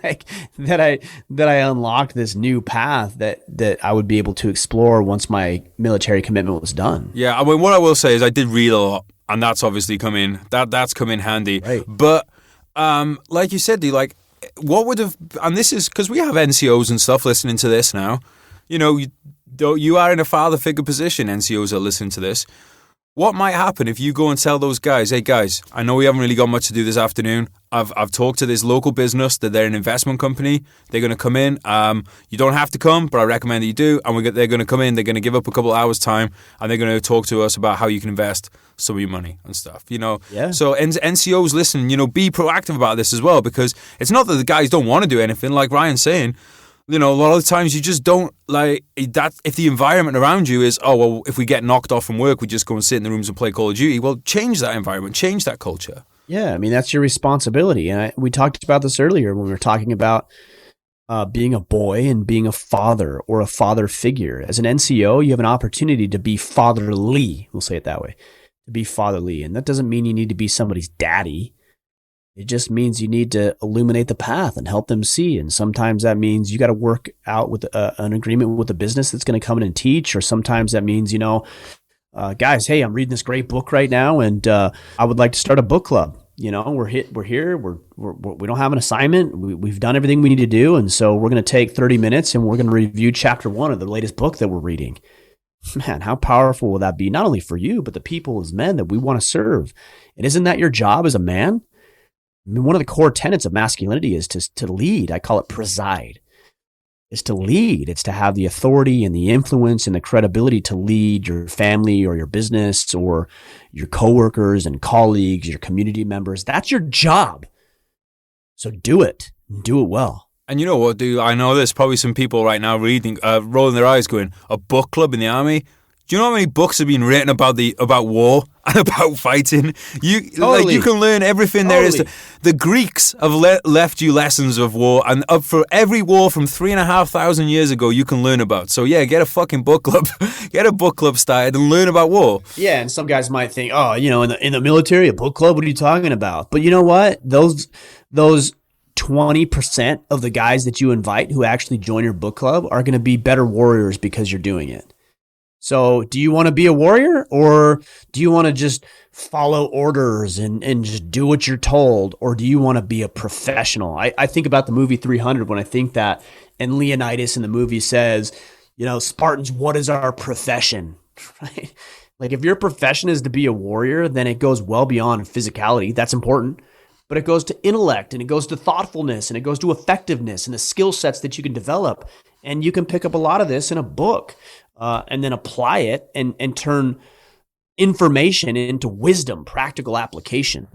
Like that I unlocked this new path that I would be able to explore once my military commitment was done. Yeah, I mean, what I will say is I did read a lot, and that's obviously that's come in handy. Right. But like you said, like what would have, and this is because we have NCOs and stuff listening to this now. You know, you are in a father figure position. NCOs are listening to this. What might happen if you go and tell those guys, hey guys, I know we haven't really got much to do this afternoon. I've talked to this local business that they're an investment company. They're going to come in. You don't have to come, but I recommend that you do. And they're going to come in. They're going to give up a couple hours time, and they're going to talk to us about how you can invest some of your money and stuff. You know. Yeah. So NCOs, listen. You know, be proactive about this as well, because it's not that the guys don't want to do anything. Like Ryan's saying. You know, a lot of the times you just don't like that. If the environment around you is, oh, well, if we get knocked off from work, we just go and sit in the rooms and play Call of Duty. Well, change that environment, change that culture. Yeah, I mean, that's your responsibility. And we talked about this earlier when we were talking about being a boy and being a father or a father figure. As an NCO, you have an opportunity to be fatherly. We'll say it that way, to be fatherly. And that doesn't mean you need to be somebody's daddy. It just means you need to illuminate the path and help them see. And sometimes that means you got to work out with an agreement with a business that's going to come in and teach. Or sometimes that means, you know, guys, hey, I'm reading this great book right now, and I would like to start a book club. You know, we're here. We don't have an assignment. We've done everything we need to do, and so we're going to take 30 minutes and we're going to review chapter 1 of the latest book that we're reading. Man, how powerful will that be? Not only for you, but the people as men that we want to serve. And isn't that your job as a man? I mean, one of the core tenets of masculinity is to lead. I call it preside. It's to lead. It's to have the authority and the influence and the credibility to lead your family or your business or your coworkers and colleagues, your community members. That's your job. So do it. Do it well. And you know what, dude? I know there's probably some people right now reading, rolling their eyes going, a book club in the army? Do you know how many books have been written about war and about fighting? You can learn everything there is. The Greeks have left you lessons of war, and for every war from 3,500 years ago, you can learn about. So yeah, get a fucking book club, get a book club started, and learn about war. Yeah, and some guys might think, oh, you know, in the military, a book club. What are you talking about? But you know what? Those 20% of the guys that you invite who actually join your book club are going to be better warriors because you're doing it. So do you want to be a warrior, or do you want to just follow orders and just do what you're told? Or do you want to be a professional? I think about the movie 300 when I think that, and Leonidas in the movie says, you know, Spartans, what is our profession? Right? Like if your profession is to be a warrior, then it goes well beyond physicality. That's important. But it goes to intellect, and it goes to thoughtfulness, and it goes to effectiveness and the skill sets that you can develop. And you can pick up a lot of this in a book. And then apply it and turn information into wisdom, practical application.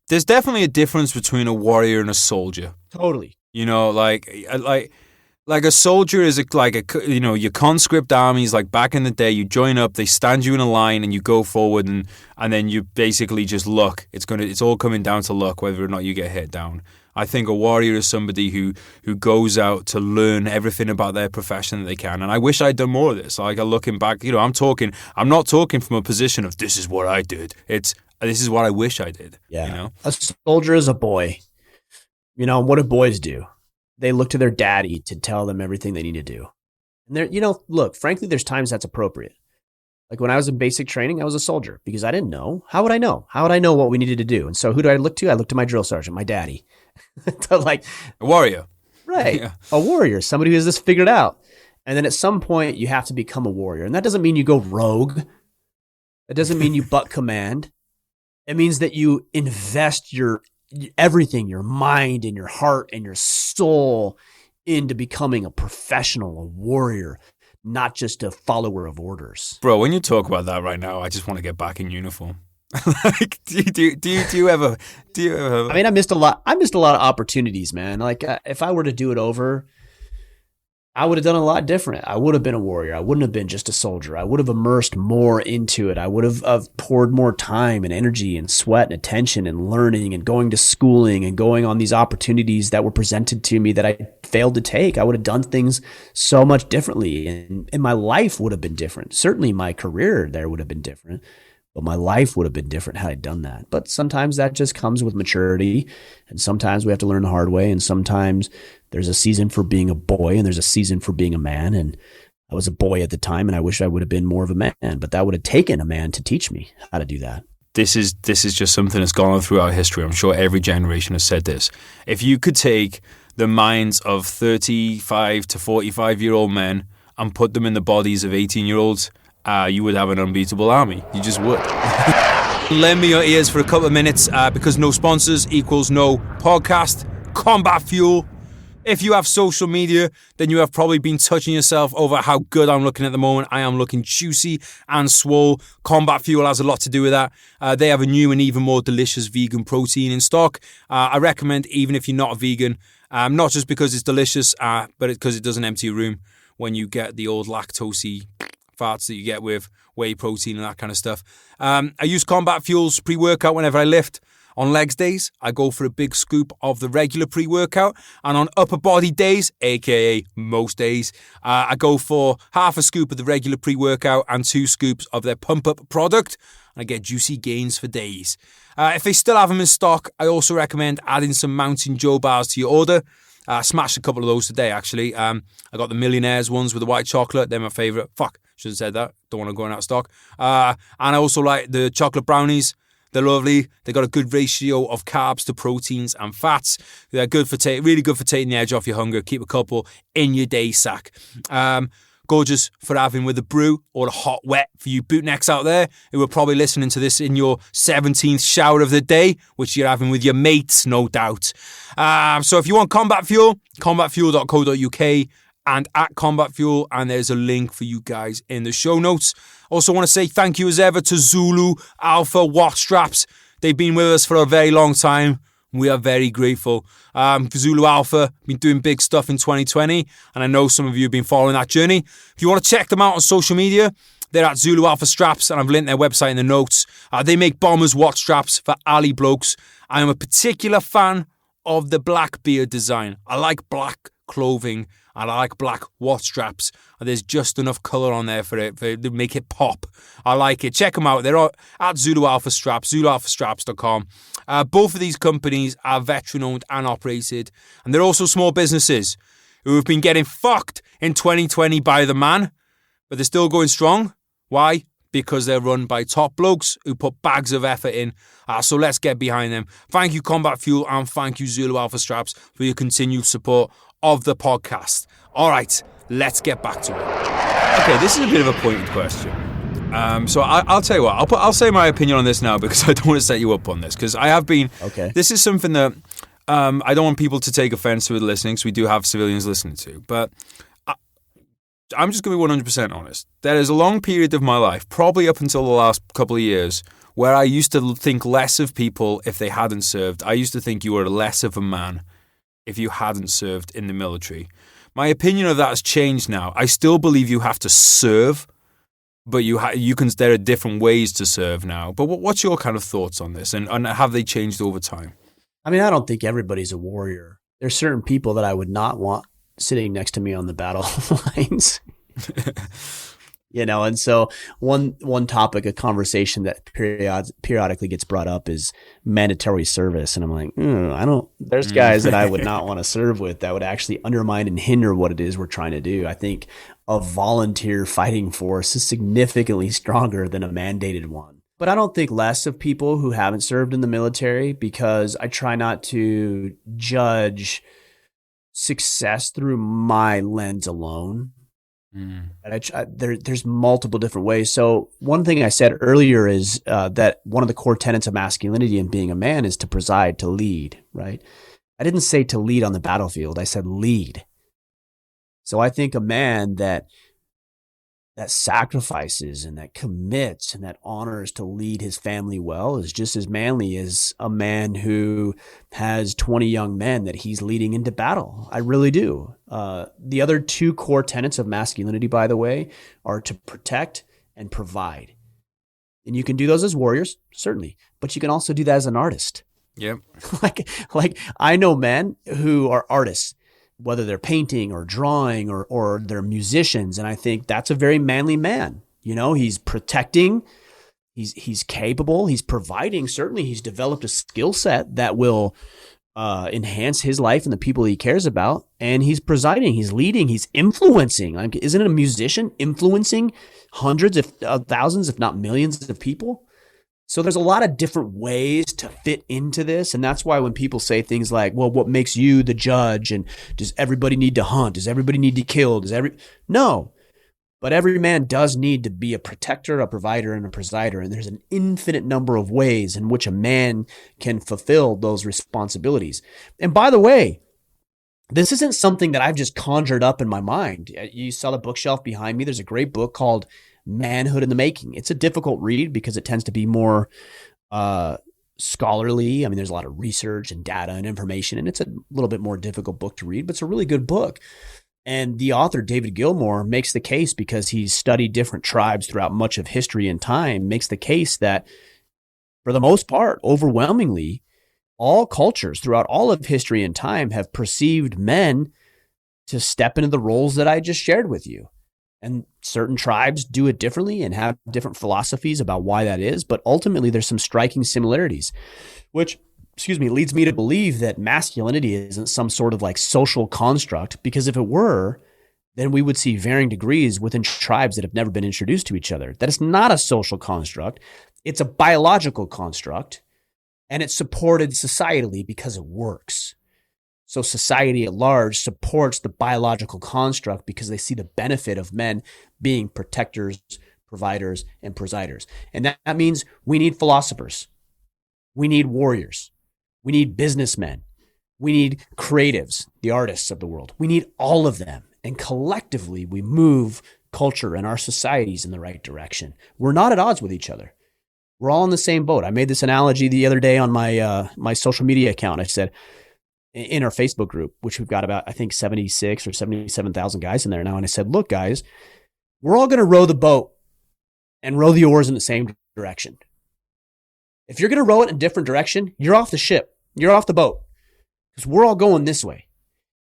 There's definitely a difference between a warrior and a soldier. Totally. You know, like a soldier is your conscript armies, like back in the day, you join up, they stand you in a line and you go forward and then you basically just look. It's all coming down to luck, whether or not you get hit down. I think a warrior is somebody who goes out to learn everything about their profession that they can. And I wish I'd done more of this. Like looking back, you know, I'm not talking from a position of this is what I did. This is what I wish I did. Yeah. You know? A soldier is a boy. You know, what do boys do? They look to their daddy to tell them everything they need to do. And look, frankly, there's times that's appropriate. Like when I was in basic training, I was a soldier because I didn't know. How would I know? How would I know what we needed to do? And so who do I look to? I look to my drill sergeant, my daddy. Like a warrior. Right. Yeah. A warrior, somebody who has this figured out. And then at some point you have to become a warrior. And that doesn't mean you go rogue. That doesn't mean you butt command. It means that you invest your everything, your mind and your heart and your soul into becoming a professional, a warrior, not just a follower of orders. Bro, when you talk about that right now, I just want to get back in uniform. Like, do you ever? I mean, I missed a lot of opportunities, man. Like, if I were to do it over, I would have done a lot different. I would have been a warrior. I wouldn't have been just a soldier. I would have immersed more into it. I would have poured more time and energy and sweat and attention and learning and going to schooling and going on these opportunities that were presented to me that I failed to take. I would have done things so much differently, and my life would have been different. Certainly my career there would have been different. but my life would have been different had I done that. But sometimes that just comes with maturity, and sometimes we have to learn the hard way, and sometimes there's a season for being a boy and there's a season for being a man. And I was a boy at the time, and I wish I would have been more of a man, but that would have taken a man to teach me how to do that. This is just something that's gone on through our history. I'm sure every generation has said this. If you could take the minds of 35 to 45-year-old men and put them in the bodies of 18-year-olds, you would have an unbeatable army. You just would. Lend me your ears for a couple of minutes because no sponsors equals no podcast. Combat Fuel. If you have social media, then you have probably been touching yourself over how good I'm looking at the moment. I am looking juicy and swole. Combat Fuel has a lot to do with that. They have a new and even more delicious vegan protein in stock. I recommend, even if you're not a vegan, not just because it's delicious, but because it doesn't empty your room when you get the old lactosey farts that you get with whey protein and that kind of stuff. I use Combat Fuel's pre-workout whenever I lift. On legs days, I go for a big scoop of the regular pre-workout. And on upper body days, aka most days, I go for half a scoop of the regular pre-workout and 2 scoops of their pump-up product. And I get juicy gains for days. If they still have them in stock, I also recommend adding some Mountain Joe bars to your order. I smashed a couple of those today, actually. I got the Millionaires ones with the white chocolate. They're my favourite. Fuck, should have said that. Don't want to go out of stock. And I also like the chocolate brownies. They're lovely. They got a good ratio of carbs to proteins and fats. They're good for really good for taking the edge off your hunger. Keep a couple in your day sack. Gorgeous for having with a brew or a hot wet for you bootnecks out there who are probably listening to this in your 17th shower of the day, which you're having with your mates, no doubt. So if you want Combat Fuel, combatfuel.co.uk and at Combat Fuel, and there's a link for you guys in the show notes. Also want to say thank you as ever to Zulu Alpha watch straps. They've been with us for a very long time. We are very grateful. Zulu Alpha been doing big stuff in 2020, and I know some of you have been following that journey. If you want to check them out on social media, they're at Zulu Alpha Straps, and I've linked their website in the notes. They make bombers watch straps for alley blokes. I am a particular fan of the black beard design. I like black clothing, and I like black watch straps. And there's just enough colour on there for it to make it pop. I like it. Check them out. They're at Zulu Alpha Straps, ZuluAlphaStraps.com. Both of these companies are veteran-owned and operated. And they're also small businesses who have been getting fucked in 2020 by the man. But they're still going strong. Why? Because they're run by top blokes who put bags of effort in. So let's get behind them. Thank you, Combat Fuel, and thank you, Zulu Alpha Straps, for your continued support of the podcast. All right, let's get back to it. Okay, this is a bit of a pointed question. So I'll tell you what, I'll say my opinion on this now because I don't want to set you up on this because I have been. Okay. This is something that I don't want people to take offense with listening because we do have civilians listening to, but I'm just going to be 100% honest. There is a long period of my life, probably up until the last couple of years, where I used to think less of people if they hadn't served. I used to think you were less of a man if you hadn't served in the military. My opinion of that has changed now. I still believe you have to serve, but there are different ways to serve now. But what's your kind of thoughts on this, and have they changed over time? I mean, I don't think everybody's a warrior. There's certain people that I would not want sitting next to me on the battle lines. And so one topic of conversation that periodically gets brought up is mandatory service. And I'm like, there's guys that I would not want to serve with that would actually undermine and hinder what it is we're trying to do. I think a volunteer fighting force is significantly stronger than a mandated one. But I don't think less of people who haven't served in the military because I try not to judge success through my lens alone. There's multiple different ways. So one thing I said earlier is that one of the core tenets of masculinity and being a man is to preside, to lead, right? I didn't say to lead on the battlefield. I said lead. So I think a man that sacrifices and that commits and that honors to lead his family well is just as manly as a man who has 20 young men that he's leading into battle. I really do. The other 2 core tenets of masculinity, by the way, are to protect and provide. And you can do those as warriors, certainly, but you can also do that as an artist. Yep. like I know men who are artists, whether they're painting or drawing or they're musicians. And I think that's a very manly man. He's protecting, He's capable. He's providing. Certainly, he's developed a skill set that will enhance his life and the people he cares about. And he's presiding. He's leading. He's influencing. Like, isn't it a musician influencing hundreds of thousands, if not millions of people? So there's a lot of different ways to fit into this. And that's why when people say things like, well, what makes you the judge? And does everybody need to hunt? Does everybody need to kill? No. But every man does need to be a protector, a provider, and a presider. And there's an infinite number of ways in which a man can fulfill those responsibilities. And by the way, this isn't something that I've just conjured up in my mind. You saw the bookshelf behind me. There's a great book called Manhood in the Making. It's a difficult read because it tends to be more scholarly. I mean, there's a lot of research and data and information, and it's a little bit more difficult book to read, but it's a really good book. And the author, David Gilmour, makes the case, because he's studied different tribes throughout much of history and time, makes the case that for the most part, overwhelmingly, all cultures throughout all of history and time have perceived men to step into the roles that I just shared with you. And certain tribes do it differently and have different philosophies about why that is. But ultimately, there's some striking similarities, which leads me to believe that masculinity isn't some sort of like social construct, because if it were, then we would see varying degrees within tribes that have never been introduced to each other. That is not a social construct. It's a biological construct, and it's supported societally because it works. So society at large supports the biological construct because they see the benefit of men being protectors, providers, and presiders. And that means we need philosophers. We need warriors. We need businessmen. We need creatives, the artists of the world. We need all of them. And collectively, we move culture and our societies in the right direction. We're not at odds with each other. We're all in the same boat. I made this analogy the other day on my social media account. I said, in our Facebook group, which we've got about, I think, 76 or 77,000 guys in there now. And I said, look, guys, we're all going to row the boat and row the oars in the same direction. If you're going to row it in a different direction, you're off the ship. You're off the boat, because we're all going this way.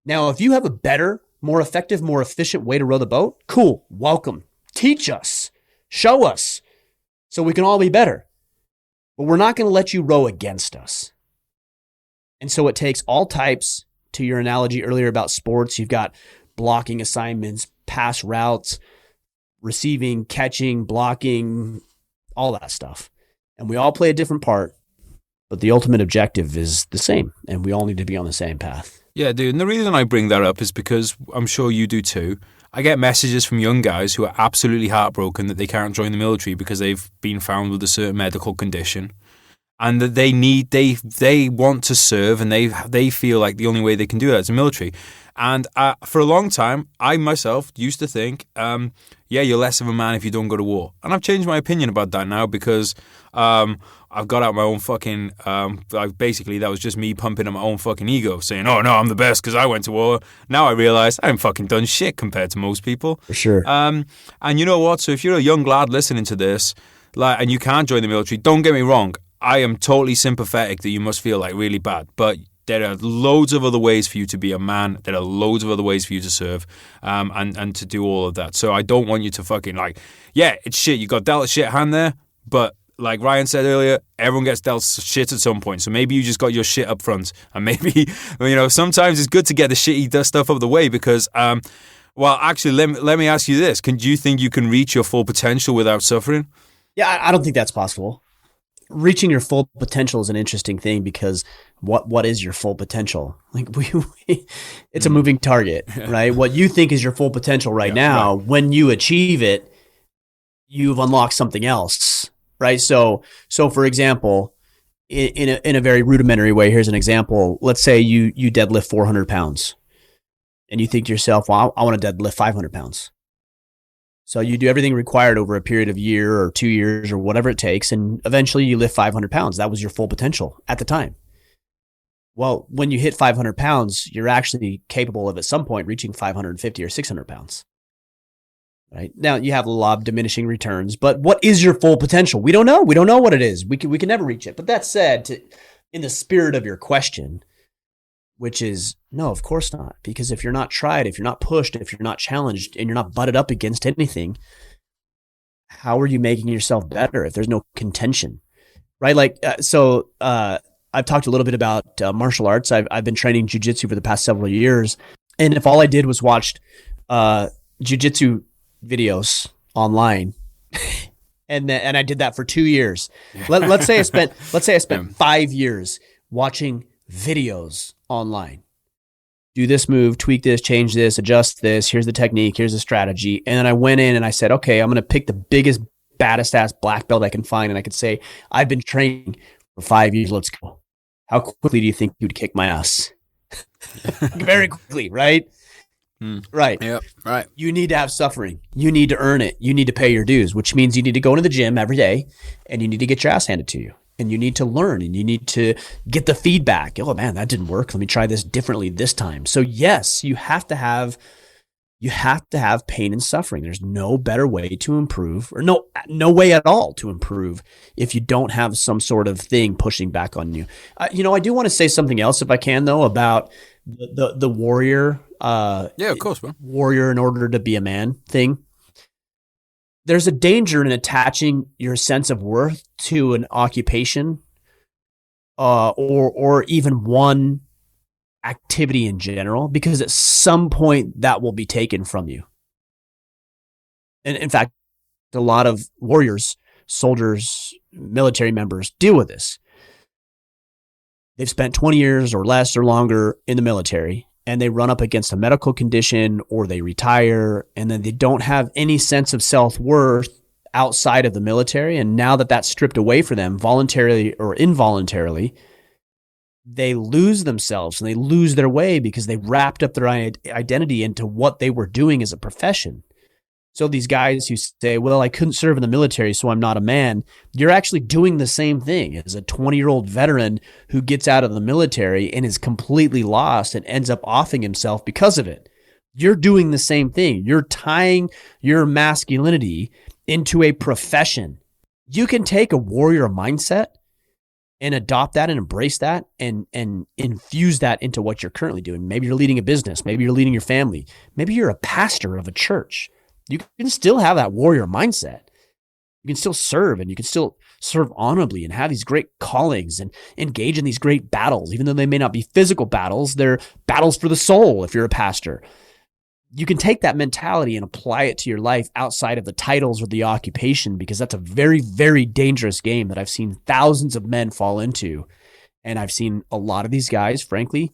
Now, if you have a better, more effective, more efficient way to row the boat, cool. Welcome. Teach us. Show us so we can all be better. But we're not going to let you row against us. And so it takes all types. To your analogy earlier about sports, you've got blocking assignments, pass routes, receiving, catching, blocking, all that stuff. And we all play a different part, but the ultimate objective is the same, and we all need to be on the same path. Yeah, dude. And the reason I bring that up is because I'm sure you do too. I get messages from young guys who are absolutely heartbroken that they can't join the military because they've been found with a certain medical condition. And that they want to serve, and they feel like the only way they can do that is the military. And for a long time, I myself used to think, you're less of a man if you don't go to war. And I've changed my opinion about that now, because I've got out my own fucking, basically that was just me pumping up my own fucking ego, saying, oh no, I'm the best because I went to war. Now I realize I haven't fucking done shit compared to most people. For sure. And you know what? So if you're a young lad listening to this, and you can't join the military, don't get me wrong. I am totally sympathetic that you must feel like really bad, but there are loads of other ways for you to be a man. There are loads of other ways for you to serve, and to do all of that. So I don't want you to fucking it's shit. You got dealt a shit hand there, but like Ryan said earlier, everyone gets dealt shit at some point. So maybe you just got your shit up front, and maybe sometimes it's good to get the shitty stuff out of the way because. Actually, let me ask you this: do you think you can reach your full potential without suffering? Yeah, I don't think that's possible. Reaching your full potential is an interesting thing, because what is your full potential? Like it's a moving target, right? What you think is your full potential right now, right. When you achieve it, you've unlocked something else, right? So for example, in a very rudimentary way, here's an example. Let's say you deadlift 400 pounds, and you think to yourself, well, I want to deadlift 500 pounds. So you do everything required over a period of a year or 2 years or whatever it takes, and eventually you lift 500 pounds. That was your full potential at the time. Well, when you hit 500 pounds, you're actually capable of at some point reaching 550 or 600 pounds. Right? Now, you have a law of diminishing returns, but what is your full potential? We don't know. We don't know what it is. We can never reach it. But that said, in the spirit of your question, which is, no, of course not. Because if you're not tried, if you're not pushed, if you're not challenged, and you're not butted up against anything, how are you making yourself better if there's no contention, right? I've talked a little bit about martial arts. I've been training jiu-jitsu for the past several years. And if all I did was watched jiu-jitsu videos online, and I did that for 2 years. Let's say I spent 5 years watching videos online. Do this move, tweak this, change this, adjust this. Here's the technique. Here's the strategy. And then I went in and I said, okay, I'm going to pick the biggest, baddest ass black belt I can find. And I could say, I've been training for 5 years. Let's go. How quickly do you think you'd kick my ass? Very quickly, right? Right. Yep. Right. You need to have suffering. You need to earn it. You need to pay your dues, which means you need to go into the gym every day and you need to get your ass handed to you. And you need to learn and you need to get the feedback. Oh man, that didn't work. Let me try this differently this time. So yes, you have to have pain and suffering. There's no better way to improve, or no way at all to improve if you don't have some sort of thing pushing back on you. I do want to say something else if I can though about the warrior. Yeah, of course, bro. Warrior in order to be a man thing. There's a danger in attaching your sense of worth to an occupation, or even one activity in general, because at some point that will be taken from you. And in fact, a lot of warriors, soldiers, military members deal with this. They've spent 20 years or less or longer in the military, and they run up against a medical condition or they retire, and then they don't have any sense of self-worth outside of the military. And now that that's stripped away for them, voluntarily or involuntarily, they lose themselves and they lose their way because they wrapped up their identity into what they were doing as a profession. So these guys who say, well, I couldn't serve in the military, so I'm not a man. You're actually doing the same thing as a 20-year-old veteran who gets out of the military and is completely lost and ends up offing himself because of it. You're doing the same thing. You're tying your masculinity into a profession. You can take a warrior mindset and adopt that and embrace that and infuse that into what you're currently doing. Maybe you're leading a business. Maybe you're leading your family. Maybe you're a pastor of a church. You can still have that warrior mindset. You can still serve, and you can still serve honorably and have these great callings and engage in these great battles, even though they may not be physical battles. They're battles for the soul if you're a pastor. You can take that mentality and apply it to your life outside of the titles or the occupation, because that's a very, very dangerous game that I've seen thousands of men fall into. And I've seen a lot of these guys, frankly,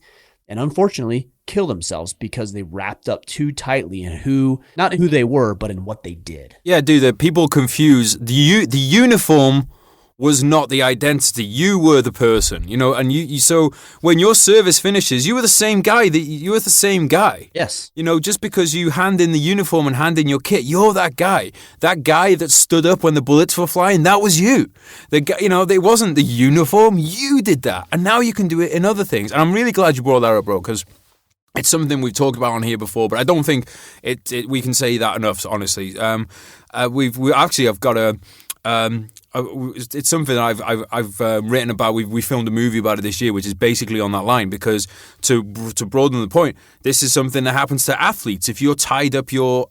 and unfortunately, kill themselves because they wrapped up too tightly in not who they were, but in what they did. Yeah, dude, the people confuse the uniform was not the identity. You were the person, and you so when your service finishes, you were the same guy. You were the same guy. Yes. Just because you hand in the uniform and hand in your kit, you're that guy. That guy that stood up when the bullets were flying, that was you. The guy, it wasn't the uniform. You did that. And now you can do it in other things. And I'm really glad you brought that up, bro, because it's something we've talked about on here before, but I don't think we can say that enough, honestly. I've got a... it's something that I've written about. We filmed a movie about it this year, which is basically on that line. Because to broaden the point, this is something that happens to athletes. If you tied up your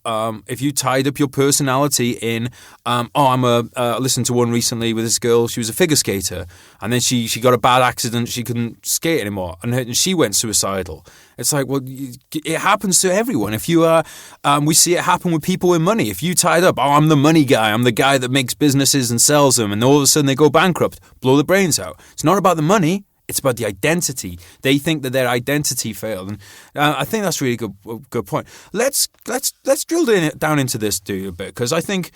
personality in, I listened to one recently with this girl. She was a figure skater, and then she got a bad accident. She couldn't skate anymore, and she went suicidal. It's like, well, it happens to everyone. If you we see it happen with people with money. If you tied up, I'm the money guy. I'm the guy that makes businesses and sells them, and all of a sudden they go bankrupt, blow the brains out. It's not about the money. It's about the identity. They think that their identity failed, and I think that's really good point. Let's drill down into this, dude, a bit, because I think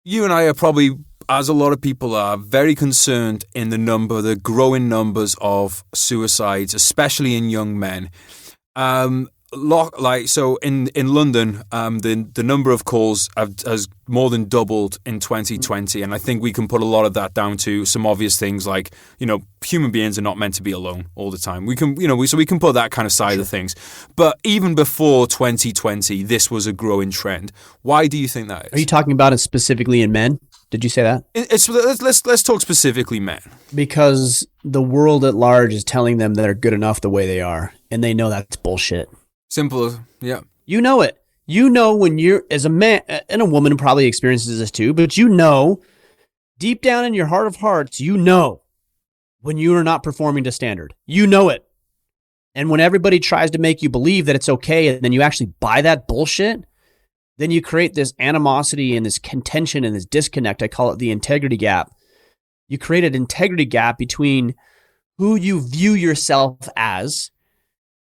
you and I are probably, as a lot of people are, very concerned in the growing numbers of suicides, especially in young men. So in London, the number of calls has more than doubled in 2020, and I think we can put a lot of that down to some obvious things like, human beings are not meant to be alone all the time. We can, so we can put that kind of side of things. But even before 2020, this was a growing trend. Why do you think that is? Are you talking about it specifically in men? Did you say that? Let's talk specifically men. Because the world at large is telling them that they're good enough the way they are, and they know that's bullshit. Simple, yeah. You know it. You know when you're, as a man, and a woman probably experiences this too, but you know, deep down in your heart of hearts, you know when you are not performing to standard. You know it. And when everybody tries to make you believe that it's okay and then you actually buy that bullshit, then you create this animosity and this contention and this disconnect. I call it the integrity gap. You create an integrity gap between who you view yourself as.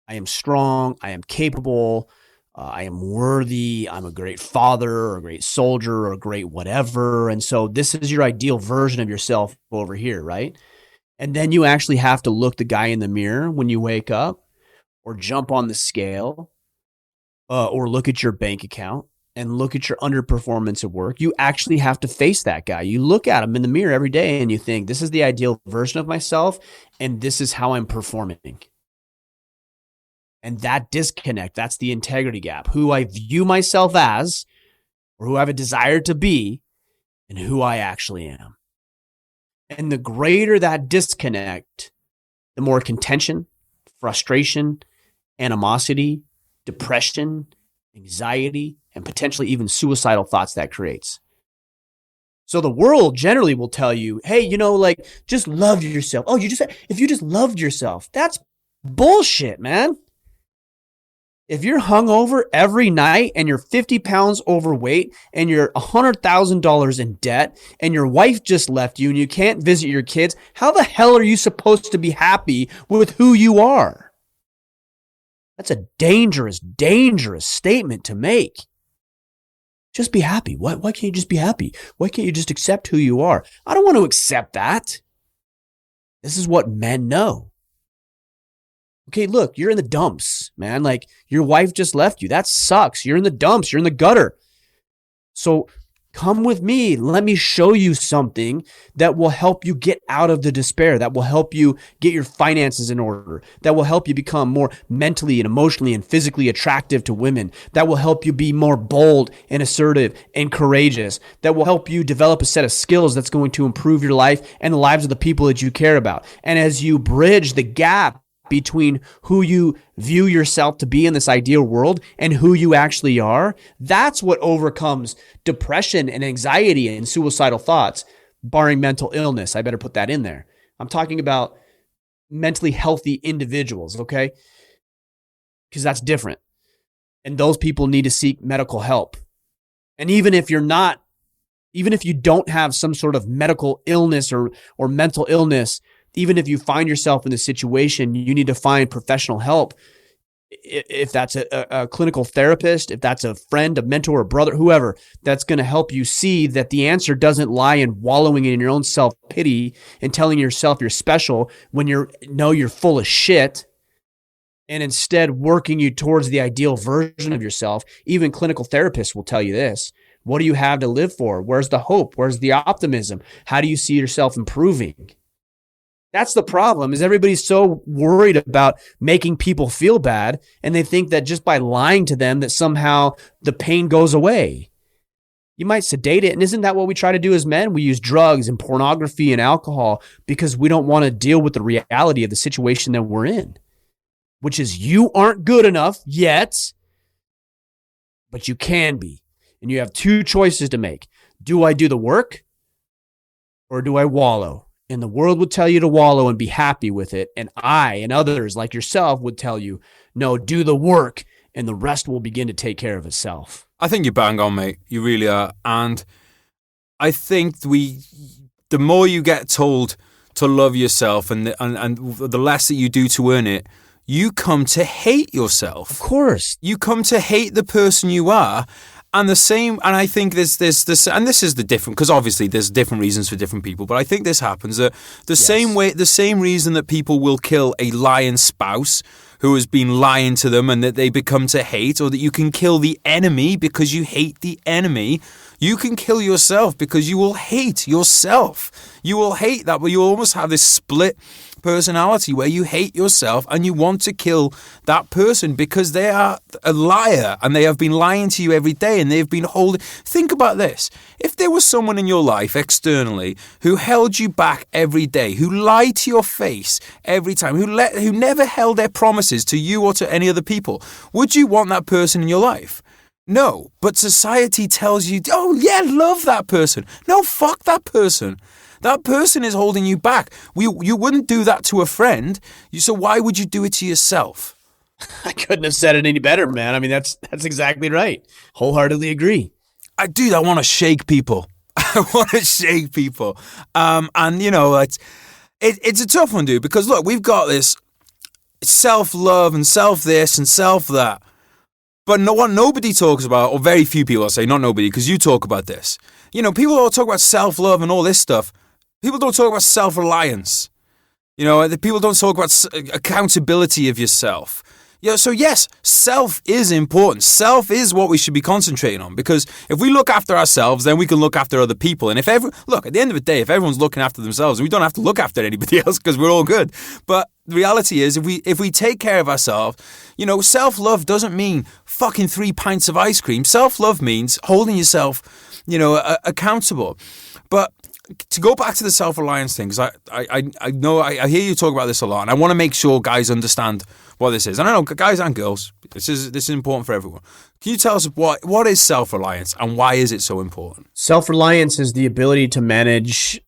I am strong. I am capable. I am worthy. I'm a great father or a great soldier or a great whatever. And so this is your ideal version of yourself over here, right? And then you actually have to look the guy in the mirror when you wake up or jump on the scale or look at your bank account and look at your underperformance at work. You actually have to face that guy. You look at him in the mirror every day and you think, this is the ideal version of myself and this is how I'm performing. And that disconnect, that's the integrity gap. Who I view myself as, or who I have a desire to be, and who I actually am. And the greater that disconnect, the more contention, frustration, animosity, depression, anxiety, and potentially even suicidal thoughts that creates. So the world generally will tell you, hey, just love yourself. Oh, if you just loved yourself, that's bullshit, man. If you're hungover every night and you're 50 pounds overweight and you're $100,000 in debt and your wife just left you and you can't visit your kids, how the hell are you supposed to be happy with who you are? That's a dangerous, dangerous statement to make. Just be happy. Why can't you just be happy? Why can't you just accept who you are? I don't want to accept that. This is what men know. Okay, look, you're in the dumps, man. Like your wife just left you. That sucks. You're in the dumps. You're in the gutter. So come with me. Let me show you something that will help you get out of the despair, that will help you get your finances in order, that will help you become more mentally and emotionally and physically attractive to women, that will help you be more bold and assertive and courageous, that will help you develop a set of skills that's going to improve your life and the lives of the people that you care about. And as you bridge the gap between who you view yourself to be in this ideal world and who you actually are, that's what overcomes depression and anxiety and suicidal thoughts, barring mental illness. I better put that in there. I'm talking about mentally healthy individuals, okay? Because that's different. And those people need to seek medical help. And even if you don't have some sort of medical illness or mental illness, even if you find yourself in this situation, you need to find professional help. If that's a clinical therapist, if that's a friend, a mentor, a brother, whoever, that's going to help you see that the answer doesn't lie in wallowing in your own self-pity and telling yourself you're special when you're full of shit, and instead working you towards the ideal version of yourself. Even clinical therapists will tell you this. What do you have to live for? Where's the hope? Where's the optimism? How do you see yourself improving? That's the problem, is everybody's so worried about making people feel bad, and they think that just by lying to them that somehow the pain goes away. You might sedate it, and isn't that what we try to do as men? We use drugs and pornography and alcohol because we don't want to deal with the reality of the situation that we're in, which is you aren't good enough yet, but you can be. And you have two choices to make. Do I do the work or do I wallow? And the world would tell you to wallow and be happy with it. And I and others like yourself would tell you, no, do the work and the rest will begin to take care of itself. I think you're bang on, mate. You really are. And I think the more you get told to love yourself and the less that you do to earn it, you come to hate yourself. Of course. You come to hate the person you are. And I think there's this, and this is the different, because obviously there's different reasons for different people, but I think this happens that the same reason that people will kill a lying spouse who has been lying to them and that they become to hate, or that you can kill the enemy because you hate the enemy, you can kill yourself because you will hate yourself. You will hate that, but you almost have this split personality where you hate yourself and you want to kill that person because they are a liar and they have been lying to you every day and they've been holding. Think about this. If there was someone in your life externally who held you back every day, who lied to your face every time, who never held their promises to you or to any other people, would you want that person in your life? No, but society tells you, oh yeah, love that person. No, fuck that person. That person is holding you back. You wouldn't do that to a friend, so why would you do it to yourself? I couldn't have said it any better, man. I mean, that's exactly right. Wholeheartedly agree. I want to shake people. I want to shake people. And you know, it's a tough one, dude, because look, we've got this self-love and self-this and self-that. But what nobody talks about, or very few people, I'll say, not nobody, because you talk about this. You know, people all talk about self-love and all this stuff. People don't talk about self-reliance. You know, people don't talk about accountability of yourself. Yeah, so yes, self is important. Self is what we should be concentrating on, because if we look after ourselves, then we can look after other people. And look, at the end of the day, if everyone's looking after themselves, we don't have to look after anybody else because we're all good. But the reality is, if we take care of ourselves, you know, self-love doesn't mean fucking 3 pints of ice cream. Self-love means holding yourself, you know, accountable. But to go back to the self-reliance thing, because I know I hear you talk about this a lot, and I want to make sure guys understand what this is. And I know guys and girls, this is important for everyone. Can you tell us what is self-reliance and why is it so important? Self-reliance is the ability to manage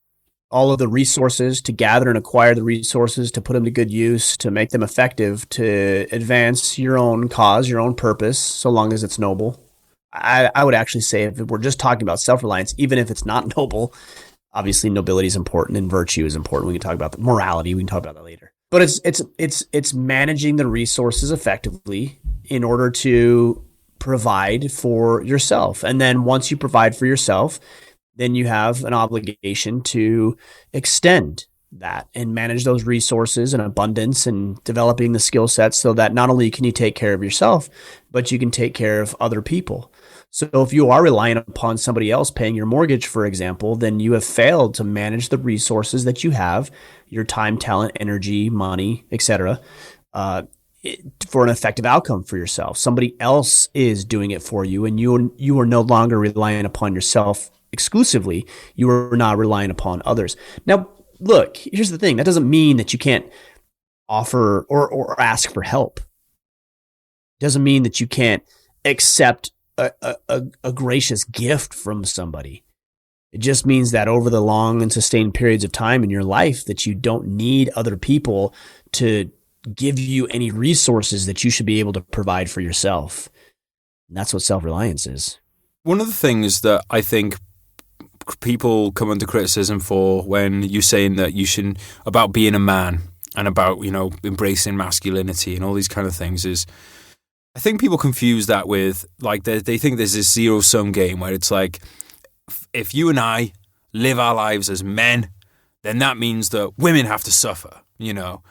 all of the resources, to gather and acquire the resources, to put them to good use, to make them effective, to advance your own cause, your own purpose, so long as it's noble. I would actually say, if we're just talking about self-reliance, even if it's not noble, obviously nobility is important and virtue is important. We can talk about the morality. We can talk about that later. But it's managing the resources effectively in order to provide for yourself. And then once you provide for yourself, then you have an obligation to extend that and manage those resources in abundance and developing the skill sets so that not only can you take care of yourself, but you can take care of other people. So if you are relying upon somebody else paying your mortgage, for example, then you have failed to manage the resources that you have, your time, talent, energy, money, etc., for an effective outcome for yourself. Somebody else is doing it for you, and you are no longer relying upon yourself exclusively. You are now relying upon others. Now, look, here's the thing. That doesn't mean that you can't offer or ask for help. It doesn't mean that you can't accept a gracious gift from somebody. It just means that over the long and sustained periods of time in your life that you don't need other people to give you any resources that you should be able to provide for yourself. And that's what self-reliance is. One of the things that I think people come under criticism for when you're saying that you should, about being a man and about, you know, embracing masculinity and all these kind of things, is I think people confuse that with, like, they think there's this zero-sum game where it's like, if you and I live our lives as men, then that means that women have to suffer, you know.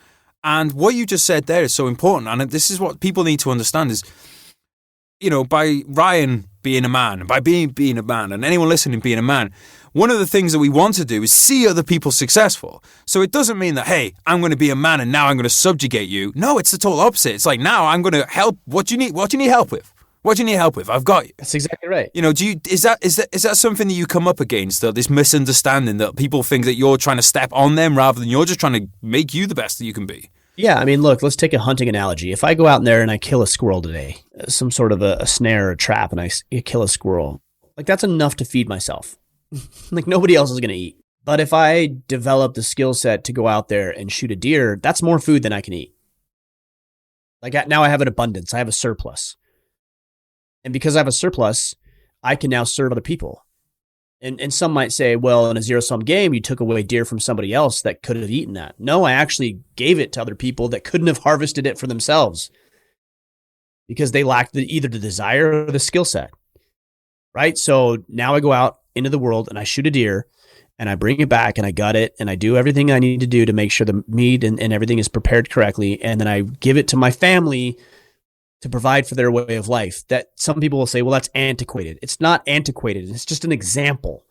And what you just said there is so important. And this is what people need to understand is, you know, by Ryan being a man, by being a man, and anyone listening being a man, one of the things that we want to do is see other people successful. So it doesn't mean that, hey, I'm going to be a man and now I'm going to subjugate you. No, it's the total opposite. It's like, now I'm going to help. What do you need help with? What do you need help with? I've got you. That's exactly right. You know, is that something that you come up against, this misunderstanding that people think that you're trying to step on them rather than you're just trying to make you the best that you can be? Yeah, I mean, look, let's take a hunting analogy. If I go out in there and I kill a squirrel today, some sort of a snare or a trap, and I kill a squirrel, like, that's enough to feed myself. Like, nobody else is going to eat. But if I develop the skill set to go out there and shoot a deer, that's more food than I can eat. Like, now I have an abundance. I have a surplus. And because I have a surplus, I can now serve other people. And some might say, well, in a zero-sum game, you took away deer from somebody else that could have eaten that. No, I actually gave it to other people that couldn't have harvested it for themselves because they lacked either the desire or the skill set, right? So now I go out into the world and I shoot a deer and I bring it back and I gut it and I do everything I need to do to make sure the meat and everything is prepared correctly. And then I give it to my family to provide for their way of life. That some people will say, well, that's antiquated. It's not antiquated. It's just an example.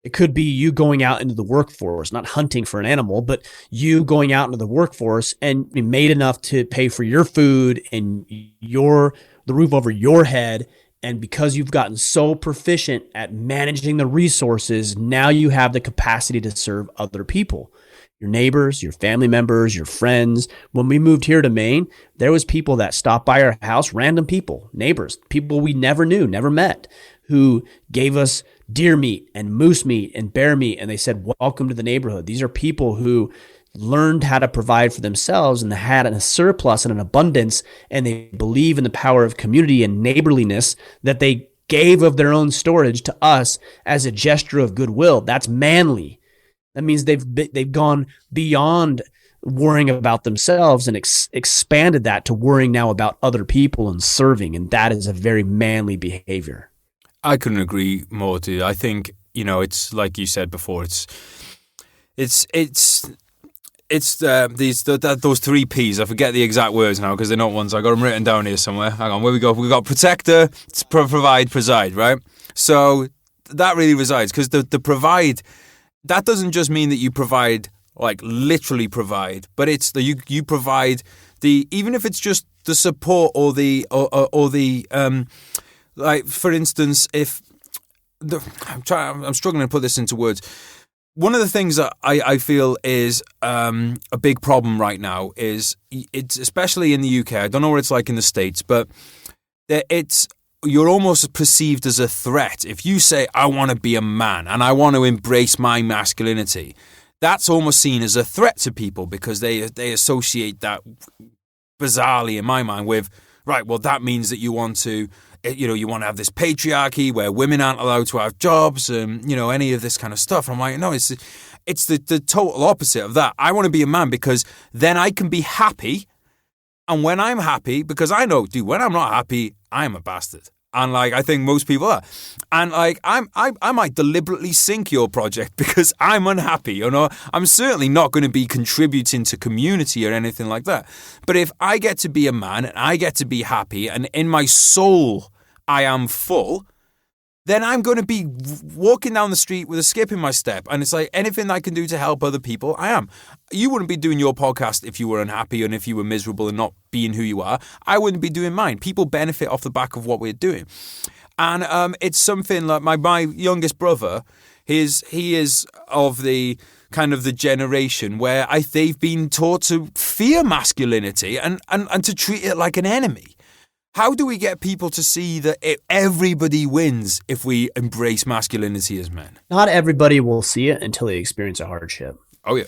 It could be you going out into the workforce, not hunting for an animal, but you going out into the workforce and be made enough to pay for your food and the roof over your head. And because you've gotten so proficient at managing the resources, now you have the capacity to serve other people. Your neighbors, your family members, your friends. When we moved here to Maine, there was people that stopped by our house, random people, neighbors, people we never knew, never met, who gave us deer meat and moose meat and bear meat. And they said, welcome to the neighborhood. These are people who learned how to provide for themselves and had a surplus and an abundance, and they believe in the power of community and neighborliness that they gave of their own storage to us as a gesture of goodwill. That's manly. That means they've gone beyond worrying about themselves and expanded that to worrying now about other people and serving, and that is a very manly behavior. I couldn't agree more, dude. I think, it's like you said before, it's those three P's. I forget the exact words now because they're not ones. I got them written down here somewhere. Hang on, where we go? We got protector, provide, preside, right? So that really resides, because the provide, that doesn't just mean that you provide, like literally provide, but it's you provide even if it's just the support or the like, for instance, I'm struggling to put this into words. One of the things that I feel is a big problem right now is, it's especially in the UK. I don't know what it's like in the States, but you're almost perceived as a threat. If you say, I want to be a man and I want to embrace my masculinity, that's almost seen as a threat to people, because they associate that, bizarrely in my mind, with, right, well, that means that you want to have this patriarchy where women aren't allowed to have jobs and, any of this kind of stuff. I'm like, no, it's the total opposite of that. I want to be a man because then I can be happy. And when I'm happy, because I know, dude, when I'm not happy, I'm a bastard. And like, I think most people are. And like, I might deliberately sink your project because I'm unhappy. I'm certainly not going to be contributing to community or anything like that. But if I get to be a man and I get to be happy, and in my soul I am full, then I'm going to be walking down the street with a skip in my step. And it's like, anything I can do to help other people, I am. You wouldn't be doing your podcast if you were unhappy and if you were miserable and not being who you are. I wouldn't be doing mine. People benefit off the back of what we're doing. And it's something like my youngest brother, he is of the kind of the generation where they've been taught to fear masculinity and to treat it like an enemy. How do we get people to see that everybody wins if we embrace masculinity as men? Not everybody will see it until they experience a hardship. Oh, yeah.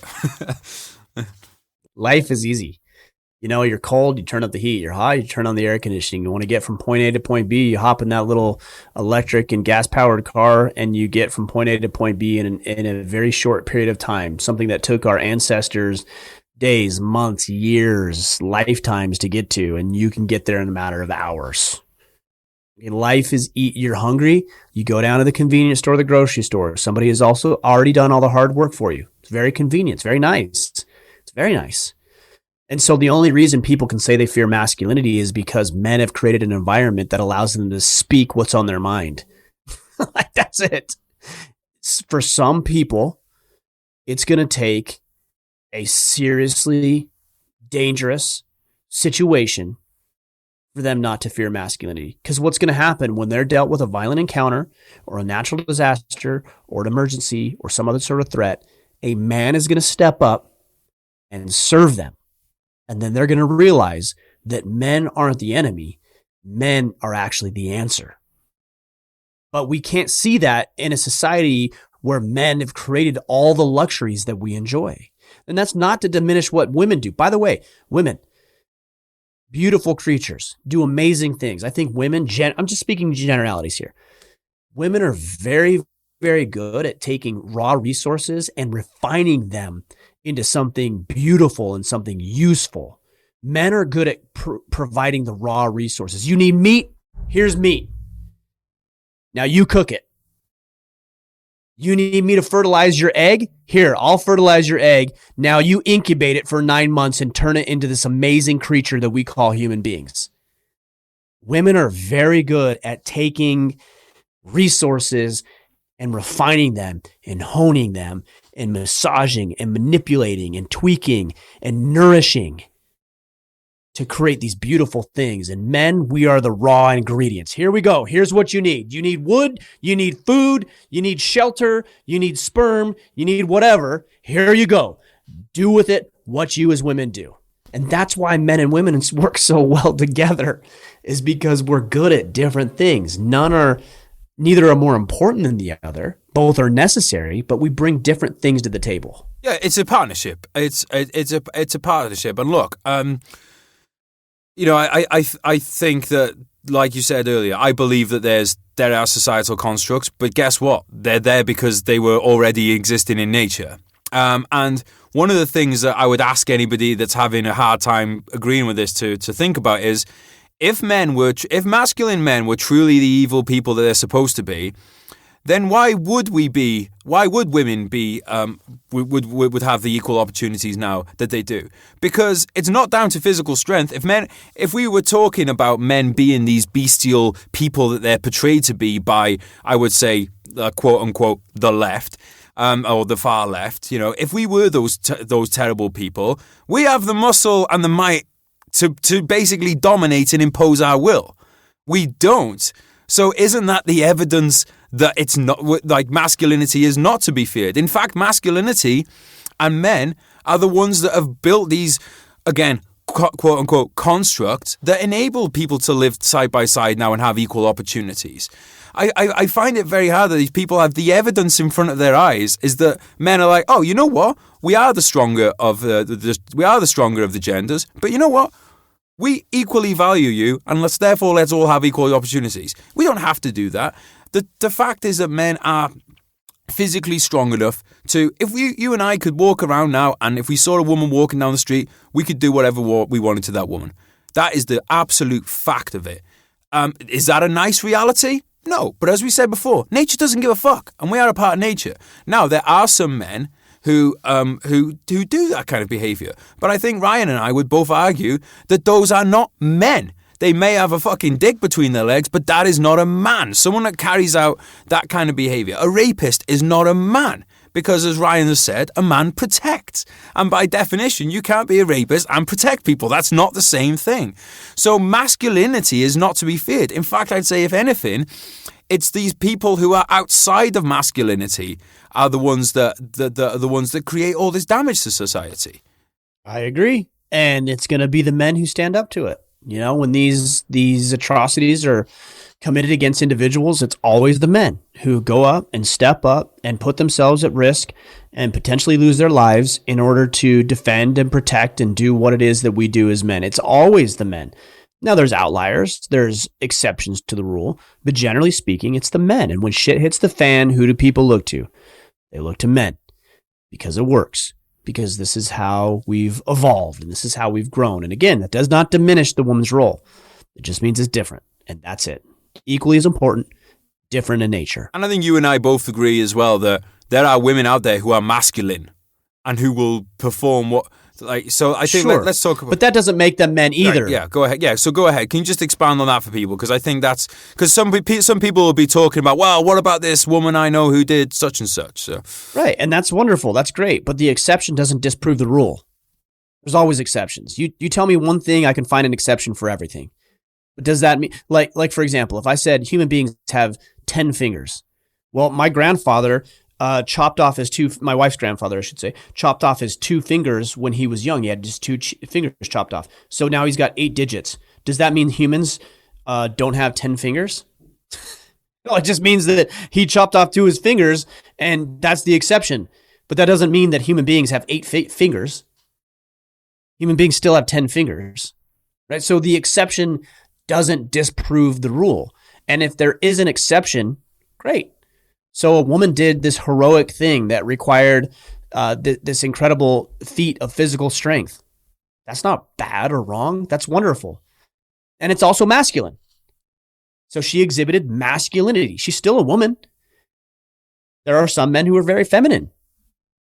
Life is easy. You're cold, you turn up the heat. You're hot, you turn on the air conditioning. You want to get from point A to point B, you hop in that little electric and gas-powered car, and you get from point A to point B in a very short period of time, something that took our ancestors days, months, years, lifetimes to get to, and you can get there in a matter of hours. Life is you're hungry, you go down to the convenience store, the grocery store. Somebody has also already done all the hard work for you. It's very convenient. It's very nice. It's very nice. And so the only reason people can say they fear masculinity is because men have created an environment that allows them to speak what's on their mind. Like, that's it. For some people, it's going to take a seriously dangerous situation for them not to fear masculinity. Because what's going to happen when they're dealt with a violent encounter or a natural disaster or an emergency or some other sort of threat, a man is going to step up and serve them. And then they're going to realize that men aren't the enemy. Men are actually the answer. But we can't see that in a society where men have created all the luxuries that we enjoy. And that's not to diminish what women do. By the way, women, beautiful creatures, do amazing things. I think women, I'm just speaking generalities here. Women are very, very good at taking raw resources and refining them into something beautiful and something useful. Men are good at providing the raw resources. You need meat? Here's meat. Now you cook it. You need me to fertilize your egg? Here, I'll fertilize your egg. Now you incubate it for 9 months and turn it into this amazing creature that we call human beings. Women are very good at taking resources and refining them and honing them and massaging and manipulating and tweaking and nourishing to create these beautiful things. And men, we are the raw ingredients. Here we go. Here's what you need. You need wood, you need food, you need shelter, you need sperm, you need whatever. Here you go. Do with it what you as women do. And that's why men and women work so well together, is because we're good at different things. Neither are more important than the other. Both are necessary, but we bring different things to the table. Yeah, it's a partnership. It's a partnership. And look, I think that, like you said earlier, I believe that there are societal constructs, but guess what? They're there because they were already existing in nature. And one of the things that I would ask anybody that's having a hard time agreeing with this to think about is, if masculine men were truly the evil people that they're supposed to be, then why would women be would have the equal opportunities now that they do? Because it's not down to physical strength. If we were talking about men being these bestial people that they're portrayed to be by, I would say, quote unquote, the left, or the far left, if we were those terrible people, we have the muscle and the might to basically dominate and impose our will. We don't. So isn't that the evidence that it's not, like, masculinity is not to be feared? In fact, masculinity and men are the ones that have built these, again, quote unquote, constructs that enable people to live side by side now and have equal opportunities. I find it very hard that these people have the evidence in front of their eyes is that men are like, oh, you know what? We are the stronger of the genders, but you know what? We equally value you, and let's all have equal opportunities. We don't have to do that. The fact is that men are physically strong enough to, if you and I could walk around now, and if we saw a woman walking down the street, we could do whatever we wanted to that woman. That is the absolute fact of it. Is that a nice reality? No, but as we said before, nature doesn't give a fuck, and we are a part of nature. Now, there are some men who do that kind of behavior, but I think Ryan and I would both argue that those are not men. They may have a fucking dick between their legs, but that is not a man. Someone that carries out that kind of behavior, a rapist, is not a man. Because, as Ryan has said, a man protects. And by definition, you can't be a rapist and protect people. That's not the same thing. So masculinity is not to be feared. In fact, I'd say, if anything, it's these people who are outside of masculinity are the ones that create all this damage to society. I agree. And it's going to be the men who stand up to it. When these atrocities are committed against individuals, it's always the men who go up and step up and put themselves at risk and potentially lose their lives in order to defend and protect and do what it is that we do as men. It's always the men. Now, there's outliers, there's exceptions to the rule, but generally speaking, it's the men. And when shit hits the fan, who do people look to? They look to men, because it works, because this is how we've evolved and this is how we've grown. And again, that does not diminish the woman's role. It just means it's different, and that's it. Equally as important, different in nature. And I think you and I both agree as well that there are women out there who are masculine and who will perform what, like, so I think sure. Let's talk about. But that doesn't make them men either. Right, yeah, go ahead. Yeah, so go ahead. Can you just expand on that for people? Because I think that's, because some people will be talking about, well, what about this woman I know who did such and such? So. Right, and that's wonderful. That's great. But the exception doesn't disprove the rule. There's always exceptions. You tell me one thing, I can find an exception for everything. But does that mean, like for example, if I said human beings have 10 fingers, well, my grandfather chopped off my wife's grandfather, I should say, chopped off his 2 fingers when he was young. He had just 2 fingers chopped off. So now he's got 8 digits. Does that mean humans don't have 10 fingers? No, it just means that he chopped off 2 of his fingers, and that's the exception. But that doesn't mean that human beings have 8 fingers. Human beings still have 10 fingers, right? So the exception doesn't disprove the rule. And if there is an exception, great. So a woman did this heroic thing that required this incredible feat of physical strength. That's not bad or wrong. That's wonderful. And it's also masculine. So she exhibited masculinity. She's still a woman. There are some men who are very feminine.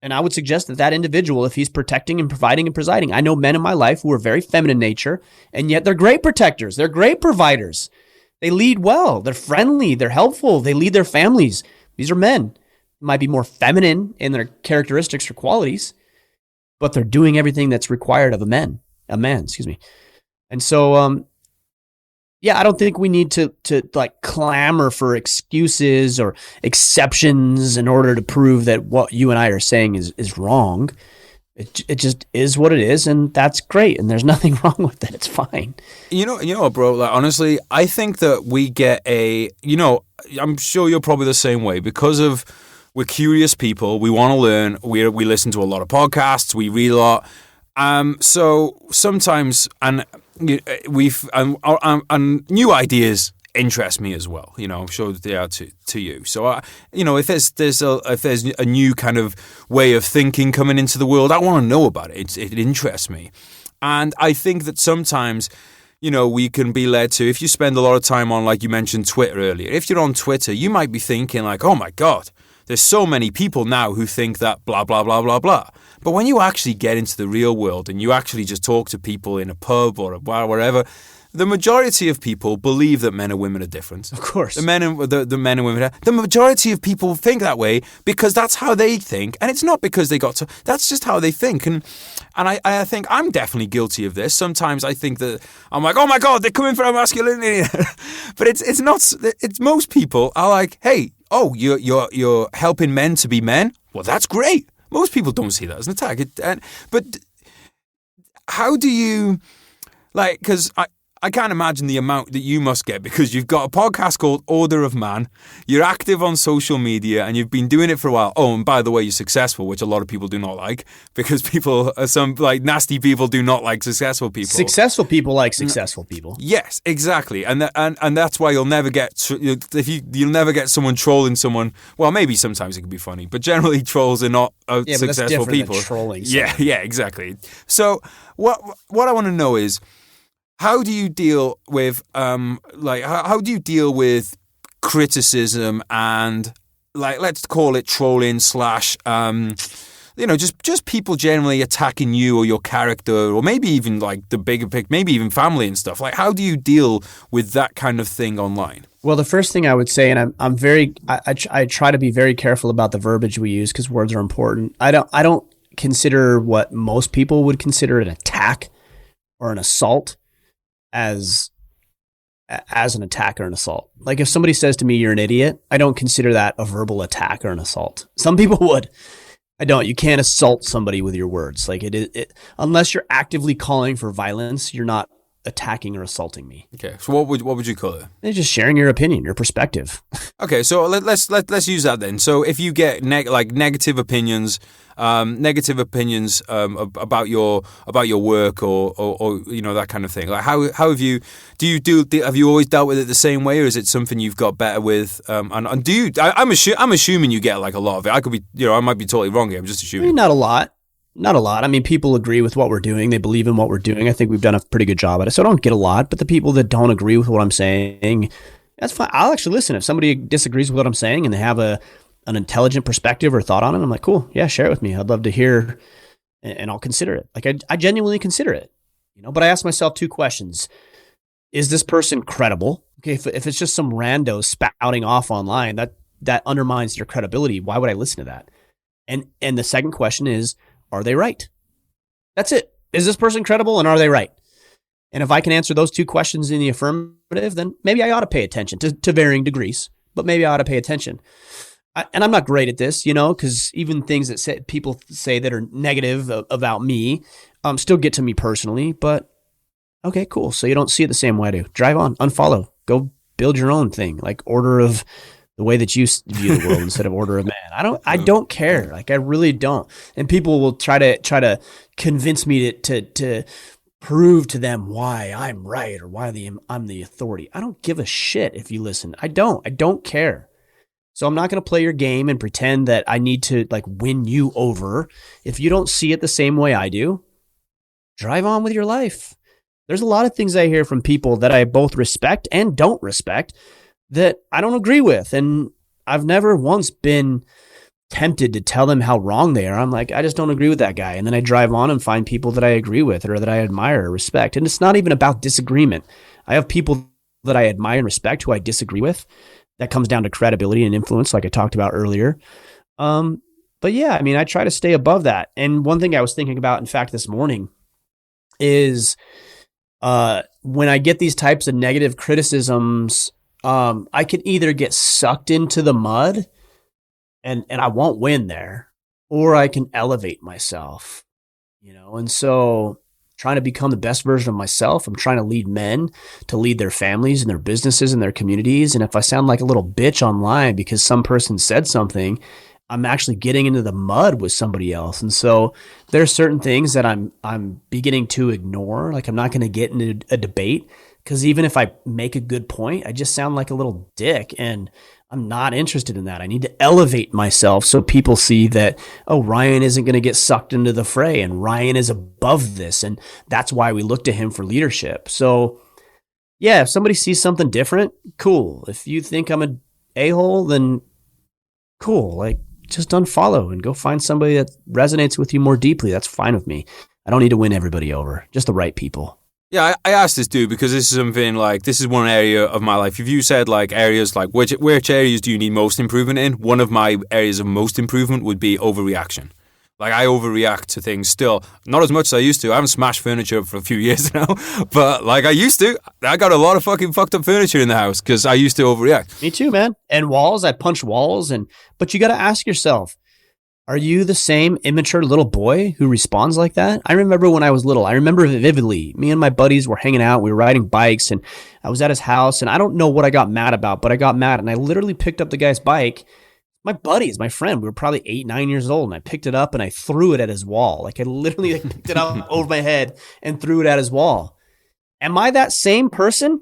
And I would suggest that individual, if he's protecting and providing and presiding, I know men in my life who are very feminine nature, and yet they're great protectors. They're great providers. They lead well. They're friendly. They're helpful. They lead their families. These are men. Might be more feminine in their characteristics or qualities, but they're doing everything that's required of a man, excuse me. And so, yeah, I don't think we need to like clamor for excuses or exceptions in order to prove that what you and I are saying is wrong. It just is what it is, and that's great, and there's nothing wrong with it. It's fine. You know, bro. Like, honestly, I think that we get I'm sure you're probably the same way because of we're curious people. We want to learn. We listen to a lot of podcasts. We read a lot. So sometimes, and new ideas interest me as well. You know, I'm sure they are to you. So, if there's a new kind of way of thinking coming into the world, I want to know about it. It interests me, and I think that sometimes, we can be led to, if you spend a lot of time on, like you mentioned, Twitter earlier. If you're on Twitter, you might be thinking like, oh my God, there's so many people now who think that blah blah blah blah blah. But when you actually get into the real world and you actually just talk to people in a pub or a bar, wherever. The majority of people believe that men and women are different. Of course. The men and women are. The majority of people think that way because that's how they think. And it's not because they got to. That's just how they think. And I think I'm definitely guilty of this. Sometimes I think that I'm like, oh my God, they're coming for our masculinity. But it's not. It's most people are like, hey, oh, you're helping men to be men? Well, that's great. Most people don't see that as an attack. But how do you, because I can't imagine the amount that you must get because you've got a podcast called Order of Man. You're active on social media and you've been doing it for a while. Oh, and by the way, you're successful, which a lot of people do not like because some nasty people do not like successful people. Successful people like successful people. Yes, exactly. And that's why you'll never get you'll never get someone trolling someone. Well, maybe sometimes it can be funny, but generally trolls are not successful people. Than trolling someone. Yeah, exactly. So what I want to know is, how do you deal with how do you deal with criticism and let's call it trolling / just people generally attacking you or your character or maybe even like the bigger pic, maybe even family and stuff. Like, how do you deal with that kind of thing online? Well, the first thing I would say, and I try to be very careful about the verbiage we use because words are important. I don't consider what most people would consider an attack or an assault as an attack or an assault. Like if somebody says to me, you're an idiot, I don't consider that a verbal attack or an assault. Some people would. I don't. You can't assault somebody with your words. Like unless you're actively calling for violence, you're not attacking or assaulting me. Okay. So what would you call it? It's just sharing your opinion, your perspective. Okay. So let's use that then. So if you get negative opinions about your work or that kind of thing, like how have you have you always dealt with it the same way, or is it something you've got better with? And do you? I'm assuming you get like a lot of it. I could be, I might be totally wrong here. I'm just assuming. I mean, not a lot. I mean, people agree with what we're doing. They believe in what we're doing. I think we've done a pretty good job at it. So I don't get a lot, but the people that don't agree with what I'm saying, that's fine. I'll actually listen. If somebody disagrees with what I'm saying and they have an intelligent perspective or thought on it, I'm like, cool. Yeah, share it with me. I'd love to hear, and I'll consider it. Like I genuinely consider it, but I ask myself 2 questions. Is this person credible? Okay. If it's just some rando spouting off online, that undermines your credibility. Why would I listen to that? And the second question is, are they right? That's it. Is this person credible and are they right? And if I can answer those 2 questions in the affirmative, then maybe I ought to pay attention to varying degrees, but maybe I ought to pay attention. And I'm not great at this, because even things that people say that are negative about me still get to me personally. But okay, cool. So you don't see it the same way I do. Drive on, unfollow, go build your own thing, like order of the way that you view the world instead of order of man. I don't care. Like I really don't. And people will try to convince me to prove to them why I'm right or why I'm the authority. I don't give a shit if you listen. I don't care. So I'm not going to play your game and pretend that I need to win you over. If you don't see it the same way I do, drive on with your life. There's a lot of things I hear from people that I both respect and don't respect that I don't agree with. And I've never once been tempted to tell them how wrong they are. I'm like, I just don't agree with that guy. And then I drive on and find people that I agree with or that I admire or respect. And it's not even about disagreement. I have people that I admire and respect who I disagree with. That comes down to credibility and influence, like I talked about earlier. But yeah, I mean, I try to stay above that. And one thing I was thinking about, in fact, this morning is when I get these types of negative criticisms, I can either get sucked into the mud and I won't win there, or I can elevate myself And so trying to become the best version of myself. I'm trying to lead men to lead their families and their businesses and their communities. And if I sound like a little bitch online because some person said something, I'm actually getting into the mud with somebody else. And so there's certain things that I'm beginning to ignore. Like I'm not going to get into a debate because even if I make a good point, I just sound like a little dick. And I'm not interested in that. I need to elevate myself so people see that, oh, Ryan isn't going to get sucked into the fray and Ryan is above this. And that's why we look to him for leadership. So yeah, if somebody sees something different, cool. If you think I'm an a-hole, then cool. Like just unfollow and go find somebody that resonates with you more deeply. That's fine with me. I don't need to win everybody over, just the right people. Yeah, I asked this dude because this is something like, this is one area of my life. If you said like areas like which areas do you need most improvement in? One of my areas of most improvement would be overreaction. Like I overreact to things still, not as much as I used to. I haven't smashed furniture up for a few years now, but like I used to. I got a lot of fucking fucked up furniture in the house because I used to overreact. Me too, man. And walls, I punch walls, but you got to ask yourself, are you the same immature little boy who responds like that? I remember when I was little. I remember vividly. Me and my buddies were hanging out. We were riding bikes, and I was at his house, and I don't know what I got mad about, but I got mad, and I literally picked up the guy's bike. My buddies, my friend, we were probably 8, 9 years old, and I picked it up, and I threw it at his wall. Like I literally picked it up over my head and threw it at his wall. Am I that same person?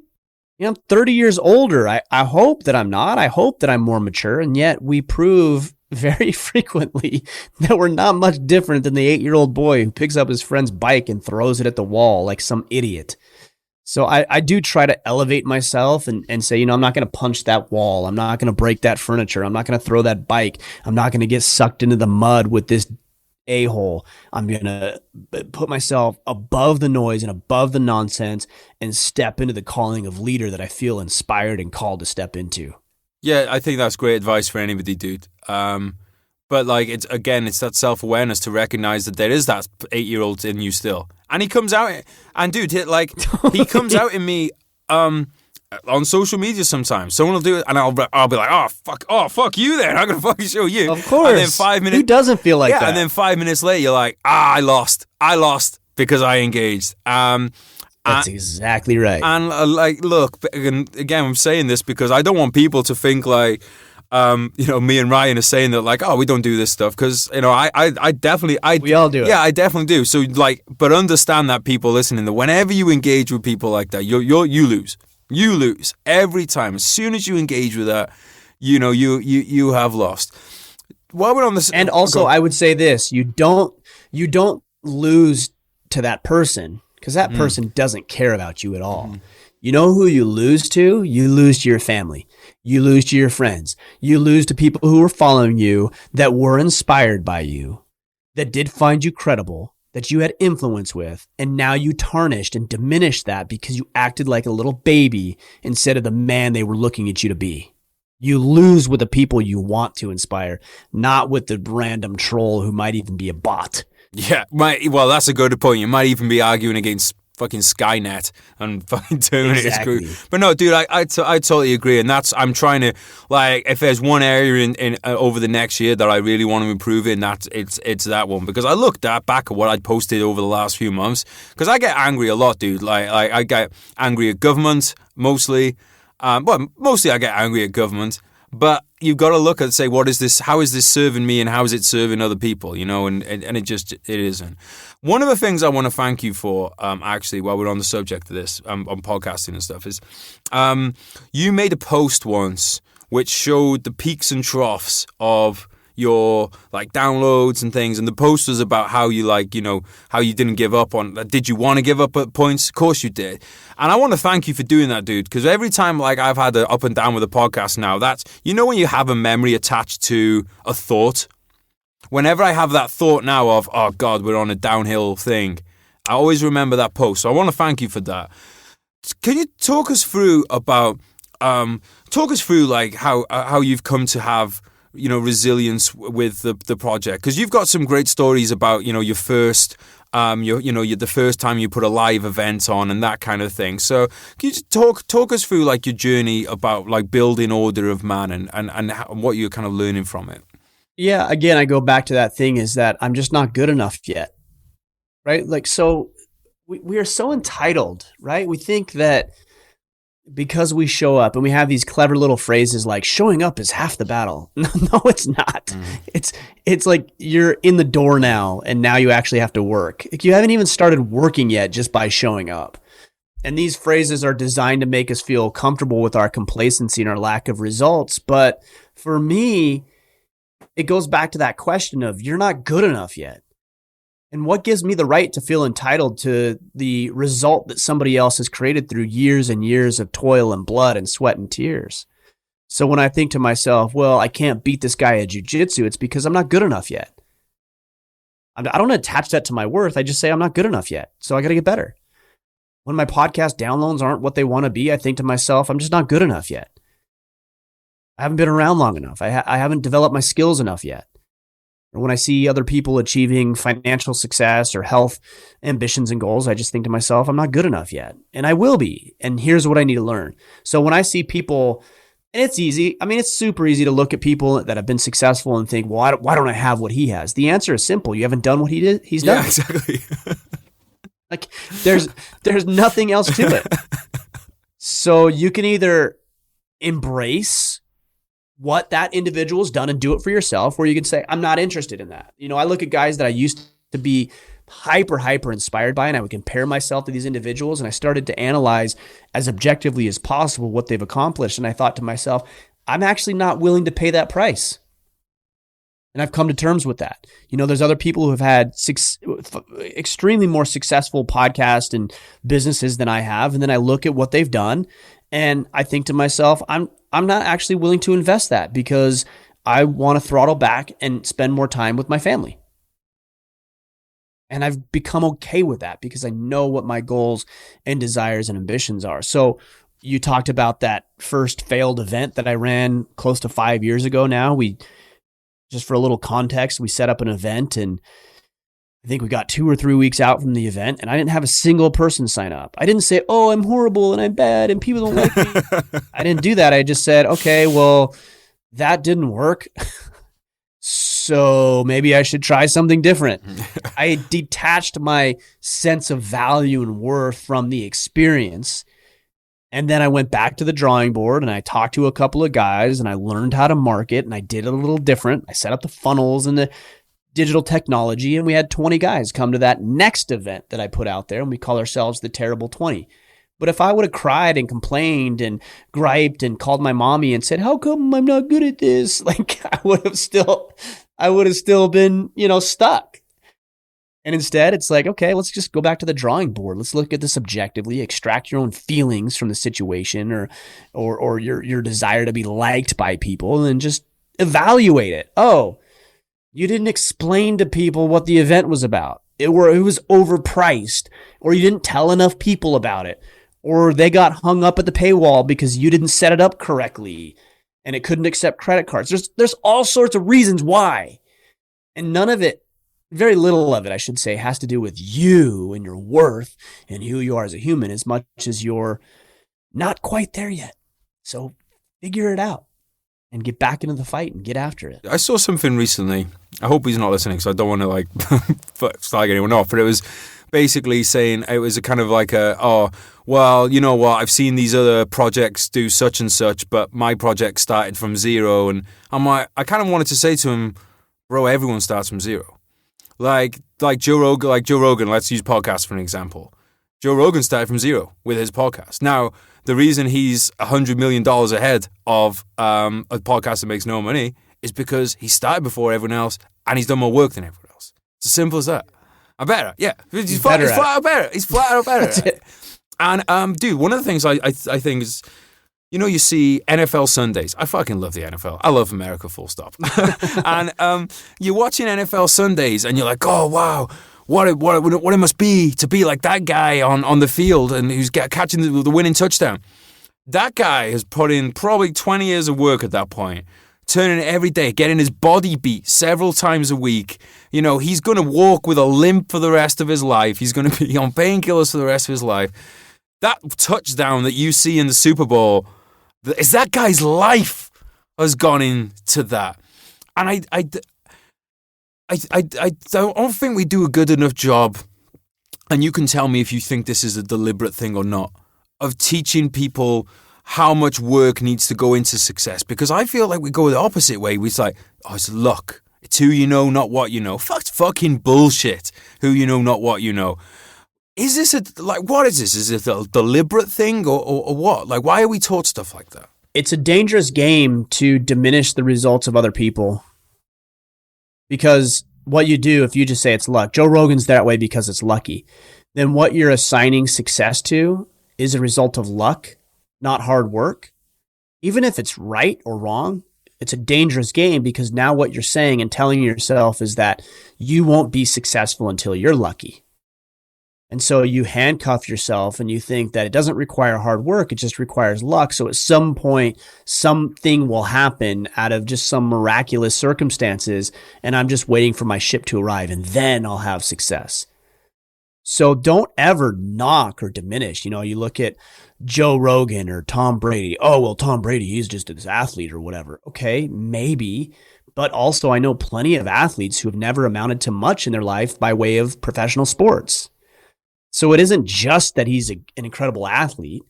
I'm 30 years older. I hope that I'm not. I hope that I'm more mature, and yet we prove very frequently that we're not much different than the 8-year-old boy who picks up his friend's bike and throws it at the wall like some idiot. So I do try to elevate myself and say, I'm not going to punch that wall. I'm not going to break that furniture. I'm not going to throw that bike. I'm not going to get sucked into the mud with this a-hole. I'm going to put myself above the noise and above the nonsense and step into the calling of leader that I feel inspired and called to step into. Yeah, I think that's great advice for anybody, dude. But like, it's that self-awareness to recognize that there is that 8-year-old in you still. And he comes out, and dude, he comes out in me on social media sometimes. Someone will do it, and I'll be like, oh fuck you then. I'm going to fucking show you. Of course. And then 5 minutes. Who doesn't feel like that? And then 5 minutes later, you're like, I lost because I engaged. That's exactly right. And look, again, I'm saying this because I don't want people to think like, me and Ryan are saying that like, oh, we don't do this stuff because I definitely we all do it. Yeah, I definitely do. So like, but understand that people listening, that whenever you engage with people like that, you lose. You lose every time. As soon as you engage with that, you have lost. While we're on this, and also I would say this: you don't lose to that person. Because that person doesn't care about you at all. You know who you lose to? You lose to your family. You lose to your friends. You lose to people who were following you, that were inspired by you, that did find you credible, that you had influence with, and now you tarnished and diminished that because you acted like a little baby instead of the man they were looking at you to be. You lose with the people you want to inspire, not with the random troll who might even be a bot. Yeah, well, that's a good point. You might even be arguing against fucking Skynet and fucking Terminator screw. But no, dude, I totally agree, and I'm trying to, like, if there's one area in over the next year that I really want to improve in, it's that one, because I looked back at what I posted over the last few months, because I get angry a lot, dude. Like I get angry at government mostly. Mostly I get angry at government. But you've got to look at, say, how is this serving me and how is it serving other people, and it isn't. One of the things I want to thank you for, actually, while we're on the subject of this, on podcasting and stuff, is you made a post once which showed the peaks and troughs of your like downloads and things, and the post was about how you how you didn't give up on. Did you want to give up at points? Of course you did, and I want to thank you for doing that, dude. Because every time like I've had an up and down with a podcast now, that's when you have a memory attached to a thought. Whenever I have that thought now of, oh God, we're on a downhill thing, I always remember that post. So I want to thank you for that. Can you talk us through like how you've come to have resilience with the project? Because you've got some great stories about your first the first time you put a live event on and that kind of thing. So can you just talk us through like your journey about like building Order of Man and what you're kind of learning from it? Yeah, again, I go back to that thing is that I'm just not good enough yet. right? Like, so we are so entitled, right? We think that because we show up, and we have these clever little phrases like showing up is half the battle. No, it's not. It's like you're in the door now, and now you actually have to work. Like, you haven't even started working yet just by showing up. And these phrases are designed to make us feel comfortable with our complacency and our lack of results. But for me, it goes back to that question of you're not good enough yet. And what gives me the right to feel entitled to the result that somebody else has created through years and years of toil and blood and sweat and tears? So when I think to myself, well, I can't beat this guy at jiu-jitsu, it's because I'm not good enough yet. I don't attach that to my worth. I just say I'm not good enough yet. So I got to get better. When my podcast downloads aren't what they want to be, I think to myself, I'm just not good enough yet. I haven't been around long enough. I haven't developed my skills enough yet. Or when I see other people achieving financial success or health ambitions and goals, I just think to myself, I'm not good enough yet. And I will be. And here's what I need to learn. So when I see people, and it's easy. I mean, it's super easy to look at people that have been successful and think, well, why don't I have what he has? The answer is simple. You haven't done what he's done. Yeah, exactly. Like there's nothing else to it. So you can either embrace what that individual's done and do it for yourself, or you can say, I'm not interested in that. I look at guys that I used to be hyper inspired by, and I would compare myself to these individuals, and I started to analyze as objectively as possible what they've accomplished. And I thought to myself, I'm actually not willing to pay that price. And I've come to terms with that. There's other people who have had extremely more successful podcasts and businesses than I have. And then I look at what they've done and I think to myself, I'm not actually willing to invest that because I want to throttle back and spend more time with my family. And I've become okay with that because I know what my goals and desires and ambitions are. So you talked about that first failed event that I ran close to 5 years ago now. Just for a little context, we set up an event and I think we got 2 or 3 weeks out from the event and I didn't have a single person sign up. I didn't say, oh, I'm horrible and I'm bad and people don't like me. I didn't do that. I just said, okay, well, that didn't work. So maybe I should try something different. I detached my sense of value and worth from the experience. And then I went back to the drawing board and I talked to a couple of guys and I learned how to market and I did it a little different. I set up the funnels and the digital technology and we had 20 guys come to that next event that I put out there and we call ourselves the Terrible 20. But if I would have cried and complained and griped and called my mommy and said, how come I'm not good at this? Like I would have still been, stuck. And instead, it's like, okay, let's just go back to the drawing board. Let's look at this objectively, extract your own feelings from the situation or your desire to be liked by people and just evaluate it. Oh, you didn't explain to people what the event was about. It was overpriced, or you didn't tell enough people about it, or they got hung up at the paywall because you didn't set it up correctly and it couldn't accept credit cards. There's all sorts of reasons why. And none of it, very little of it, I should say, has to do with you and your worth and who you are as a human as much as you're not quite there yet. So figure it out and get back into the fight and get after it. I saw something recently. I hope he's not listening because I don't want to slag anyone off, but it was basically saying it was a kind of like well, you know what, I've seen these other projects do such and such, but my project started from zero. And I kind of wanted to say to him, bro, everyone starts from zero. Like Joe Rogan, let's use podcasts for an example. Joe Rogan started from zero with his podcast. Now, the reason he's $100 million ahead of a podcast that makes no money is because he started before everyone else and he's done more work than everyone else. It's as simple as that. I'm better. Yeah. He's flat out better. He's flat out better. That's it. And, dude, one of the things I think is, you see NFL Sundays. I fucking love the NFL. I love America, full stop. And you're watching NFL Sundays and you're like, oh, wow, what it must be to be like that guy on the field and who's catching the winning touchdown. That guy has put in probably 20 years of work at that point, turning every day, getting his body beat several times a week. He's going to walk with a limp for the rest of his life. He's going to be on painkillers for the rest of his life. That touchdown that you see in the Super Bowl, is that guy's life has gone into that. And I don't think we do a good enough job and you can tell me if you think this is a deliberate thing or not, of teaching people how much work needs to go into success. Because I feel like we go the opposite way. We're like, oh, it's luck. It's who you know, not what you know. Fucking bullshit. Who you know, not what you know. Is this what is this? Is it a deliberate thing or what? Like, why are we taught stuff like that? It's a dangerous game to diminish the results of other people. Because what you do, if you just say it's luck, Joe Rogan's that way because it's lucky, then what you're assigning success to is a result of luck, not hard work. Even if it's right or wrong, it's a dangerous game, because now what you're saying and telling yourself is that you won't be successful until you're lucky. And so you handcuff yourself and you think that it doesn't require hard work, it just requires luck. So at some point, something will happen out of just some miraculous circumstances, and I'm just waiting for my ship to arrive, and then I'll have success. So don't ever knock or diminish. You know, you look at Joe Rogan or Tom Brady. Oh, well, Tom Brady, he's just this athlete or whatever. Okay, maybe. But also I know plenty of athletes who have never amounted to much in their life by way of professional sports. So it isn't just that he's an incredible athlete.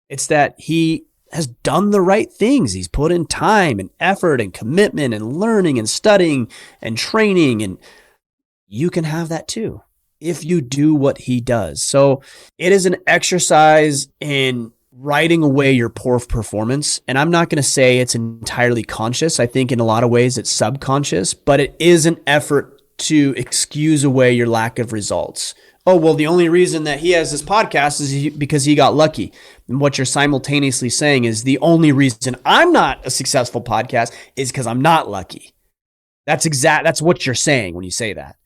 It's that he has done the right things. He's put in time and effort and commitment and learning and studying and training. And you can have that too if you do what he does. So it is an exercise in writing away your poor performance. And I'm not going to say it's entirely conscious. I think in a lot of ways it's subconscious, but it is an effort to excuse away your lack of results. Oh, well, the only reason that he has this podcast is because he got lucky. And what you're simultaneously saying is the only reason I'm not a successful podcast is because I'm not lucky. That's what you're saying when you say that.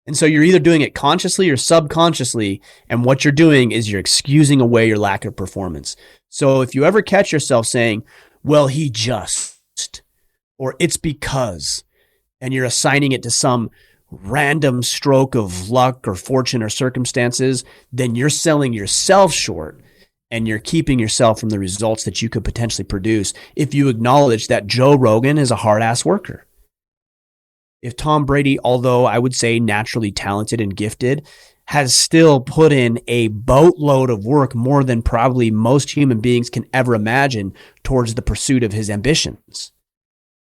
And so you're either doing it consciously or subconsciously, and what you're doing is you're excusing away your lack of performance. So if you ever catch yourself saying, well, he just, or it's because, and you're assigning it to some random stroke of luck or fortune or circumstances, then you're selling yourself short, and you're keeping yourself from the results that you could potentially produce if you acknowledge that Joe Rogan is a hard-ass worker. If Tom Brady, although I would say naturally talented and gifted, has still put in a boatload of work, more than probably most human beings can ever imagine, towards the pursuit of his ambitions.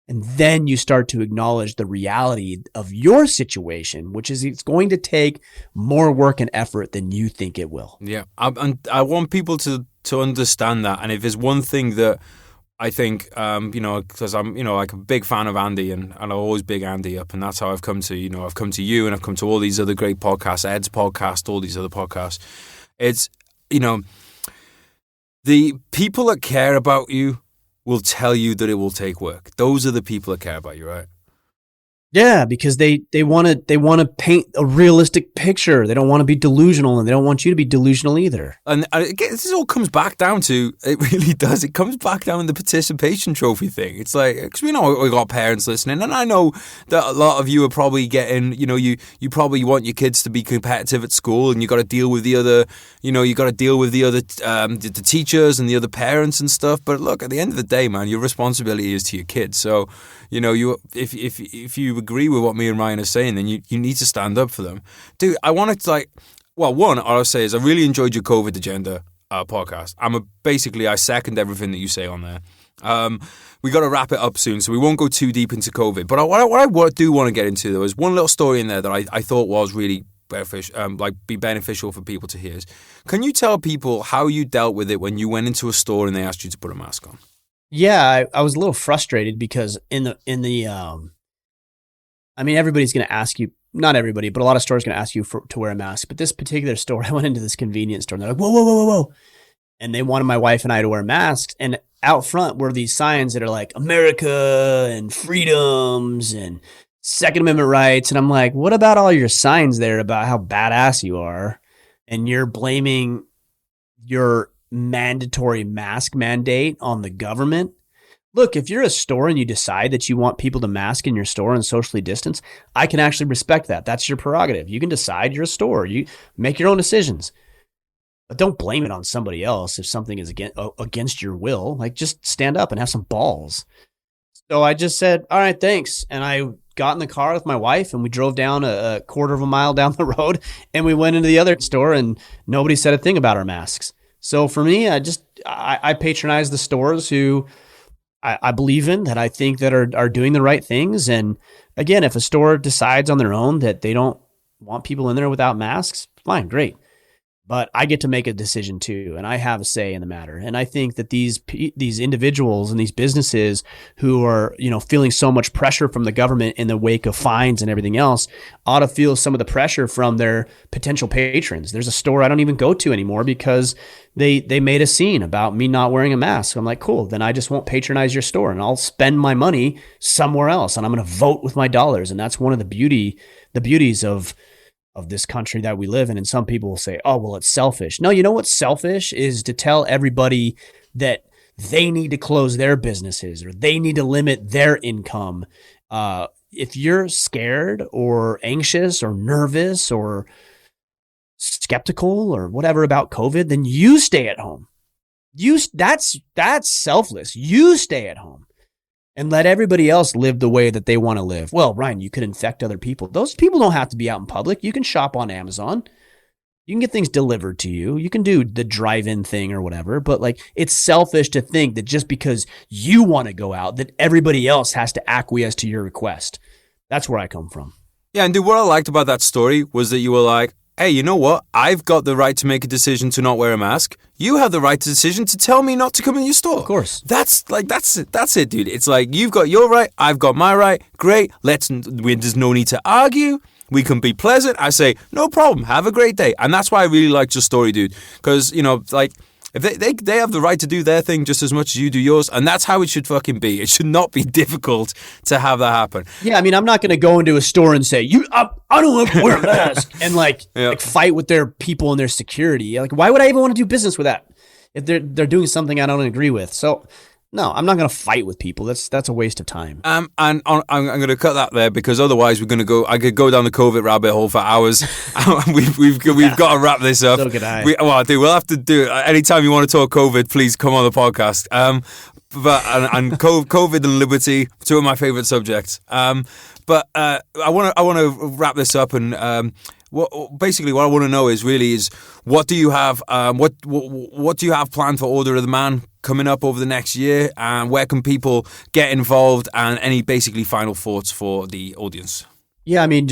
And then you start to acknowledge the reality of your situation, which is it's going to take more work and effort than you think it will. Yeah, I want people to understand that. And if there's one thing that I think, because I'm, like a big fan of Andy, and I always big Andy up, and that's how I've come to you, and I've come to all these other great podcasts, Ed's podcast, all these other podcasts. It's, the people that care about you will tell you that it will take work. Those are the people that care about you, right? Yeah, because they want to paint a realistic picture. They don't want to be delusional, and they don't want you to be delusional either. And again, this all comes back down to, it really does. It comes back down to the participation trophy thing. It's like, because we know we got parents listening, and I know that a lot of you are probably getting, you probably want your kids to be competitive at school, and you got to deal with the other, the teachers and the other parents and stuff. But look, at the end of the day, man, your responsibility is to your kids. So, if you agree with what me and Ryan are saying, then you need to stand up for them. Dude, I wanted to one, all I'll say is I really enjoyed your COVID agenda podcast. I second everything that you say on there. We got to wrap it up soon, so we won't go too deep into COVID. But what I do want to get into, though, is one little story in there that I thought was really beneficial for people to hear. Can you tell people how you dealt with it when you went into a store and they asked you to put a mask on? Yeah, I was a little frustrated because everybody's going to ask you, not everybody, but a lot of stores are going to ask you to wear a mask. But this particular store, I went into this convenience store and they're like, whoa, whoa, whoa, whoa, whoa. And they wanted my wife and I to wear masks. And out front were these signs that are like America and freedoms and Second Amendment rights. And I'm like, what about all your signs there about how badass you are? And you're blaming your mandatory mask mandate on the government. Look, if you're a store and you decide that you want people to mask in your store and socially distance, I can actually respect that. That's your prerogative. You can decide. You're a store. You make your own decisions. But don't blame it on somebody else if something is against your will. Like, just stand up and have some balls. So I just said, all right, thanks. And I got in the car with my wife and we drove down a quarter of a mile down the road and we went into the other store and nobody said a thing about our masks. So for me, I patronize the stores who I believe in, that I think that are doing the right things. And again, if a store decides on their own that they don't want people in there without masks, fine, great. But I get to make a decision too, and I have a say in the matter. And I think that these individuals and these businesses who are, feeling so much pressure from the government in the wake of fines and everything else ought to feel some of the pressure from their potential patrons. There's a store I don't even go to anymore because they made a scene about me not wearing a mask. I'm like, cool, then I just won't patronize your store and I'll spend my money somewhere else and I'm going to vote with my dollars. And that's one of the beauties of this country that we live in. And some people will say, oh, well, it's selfish. No, you know what's selfish is to tell everybody that they need to close their businesses or they need to limit their income. If you're scared or anxious or nervous or skeptical or whatever about COVID, then you stay at home. That's selfless. You stay at home. And let everybody else live the way that they want to live. Well, Ryan, you could infect other people. Those people don't have to be out in public. You can shop on Amazon. You can get things delivered to you. You can do the drive-in thing or whatever. But it's selfish to think that just because you want to go out, that everybody else has to acquiesce to your request. That's where I come from. Yeah, and dude, what I liked about that story was that you were like, hey, you know what? I've got the right to make a decision to not wear a mask. You have the right to decision to tell me not to come in your store. Of course. That's it, dude. It's like you've got your right, I've got my right. Great. There's no need to argue. We can be pleasant. I say, no problem. Have a great day. And that's why I really liked your story, dude. Because, if they have the right to do their thing just as much as you do yours, and that's how it should fucking be. It should not be difficult to have that happen. Yeah, I mean, I'm not going to go into a store and say, I don't have to wear a mask, and fight with their people and their security. Why would I even want to do business with that if they're doing something I don't agree with? So, no, I'm not going to fight with people. That's a waste of time. And I'm going to cut that there because otherwise I could go down the COVID rabbit hole for hours. we've got to wrap this up. So could I. We'll have to do it. Anytime you want to talk COVID, please come on the podcast. COVID and liberty, two of my favorite subjects. But I want to wrap this up and. What I want to know is what do you have what do you have planned for Order of the Man coming up over the next year, and where can people get involved, and any basically final thoughts for the audience? Yeah, I mean,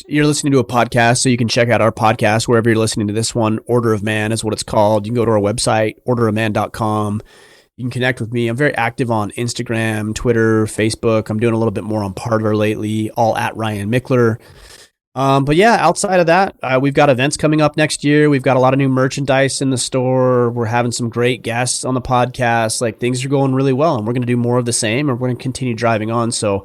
you're listening to a podcast, so you can check out our podcast wherever you're listening to this one. Order of Man is what it's called. You can go to our website, orderofman.com. You can connect with me. I'm very active on Instagram, Twitter, Facebook. I'm doing a little bit more on Parler lately, all at Ryan Michler. But yeah, outside of that, we've got events coming up next year. We've got a lot of new merchandise in the store. We're having some great guests on the podcast. Things are going really well, and we're going to do more of the same, and we're going to continue driving on. So,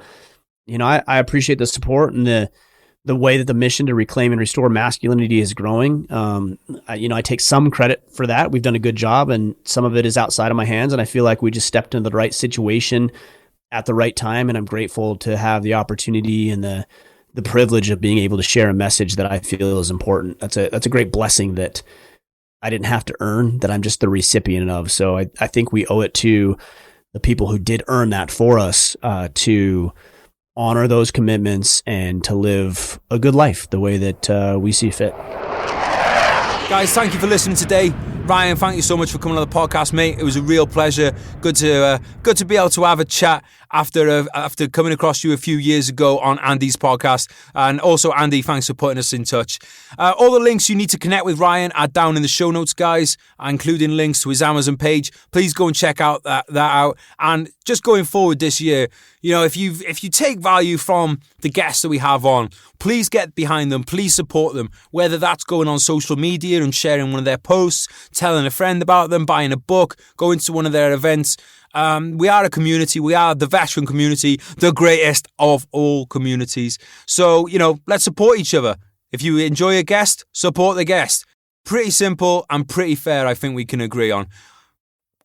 I appreciate the support and the way that the mission to reclaim and restore masculinity is growing. I take some credit for that. We've done a good job, and some of it is outside of my hands, and I feel like we just stepped into the right situation at the right time, and I'm grateful to have the opportunity and the privilege of being able to share a message that I feel is important. That's a great blessing that I didn't have to earn, that I'm just the recipient of. So I think we owe it to the people who did earn that for us to honor those commitments and to live a good life the way that we see fit. Guys, thank you for listening today. Ryan, thank you so much for coming on the podcast, mate. It was a real pleasure. Good to be able to have a chat after coming across you a few years ago on Andy's podcast. And also, Andy, thanks for putting us in touch. All the links you need to connect with Ryan are down in the show notes, guys, including links to his Amazon page. Please go and check out that out. And just going forward this year, if you take value from the guests that we have on, please get behind them. Please support them, whether that's going on social media and sharing one of their posts, telling a friend about them, buying a book, going to one of their events. We are a community. We are the veteran community, the greatest of all communities. So, let's support each other. If you enjoy a guest, support the guest. Pretty simple and pretty fair, I think we can agree on.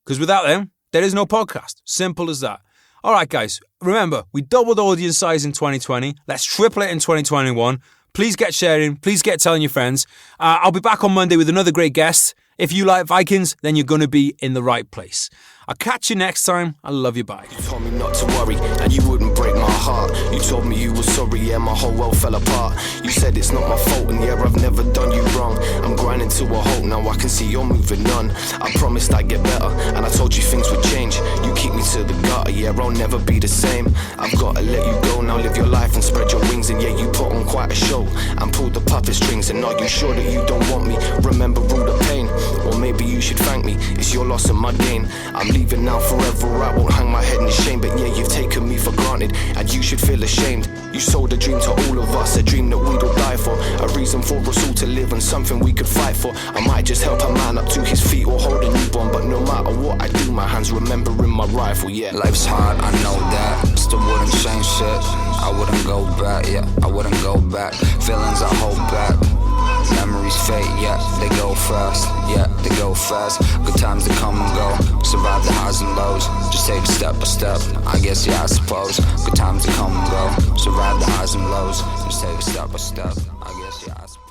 Because without them, there is no podcast. Simple as that. All right, guys, remember, we doubled audience size in 2020. Let's triple it in 2021. Please get sharing. Please get telling your friends. I'll be back on Monday with another great guest. If you like Vikings, then you're going to be in the right place. I'll catch you next time. I love you. Bye. You told me not to worry, and you wouldn't break my heart. You told me you were sorry, yeah, my whole world fell apart. You said it's not my fault, and yeah, I've never done you wrong. I'm grinding to a halt, now I can see you're moving on. I promised I'd get better, and I told you things would change. You keep me to the gutter, yeah, I'll never be the same. I've gotta let you go, now live your life and spread your wings. And yeah, you put on quite a show, and pulled the puppet strings. And are you sure that you don't want me? Remember all the pain, or maybe you should thank me. It's your loss and my gain. I'm leaving now forever, I won't hang my head in shame. But yeah, you've taken me for granted, and you should feel ashamed. You sold a dream to all of us, a dream that we'd all die for, a reason for us all to live and something we could fight for. I might just help a man up to his feet or hold a newborn, but no matter what I do, my hands remembering my rifle, yeah. Life's hard, I know that, still wouldn't change shit. I wouldn't go back, yeah, I wouldn't go back. Feelings I hold back, memories fade, yeah, they go fast, yeah, they go fast. Good times to come and go, survive the highs and lows. Just take it step by step, I guess, yeah, I suppose. Good times to come and go, survive the highs and lows. Just take it step by step, I guess, yeah, I suppose.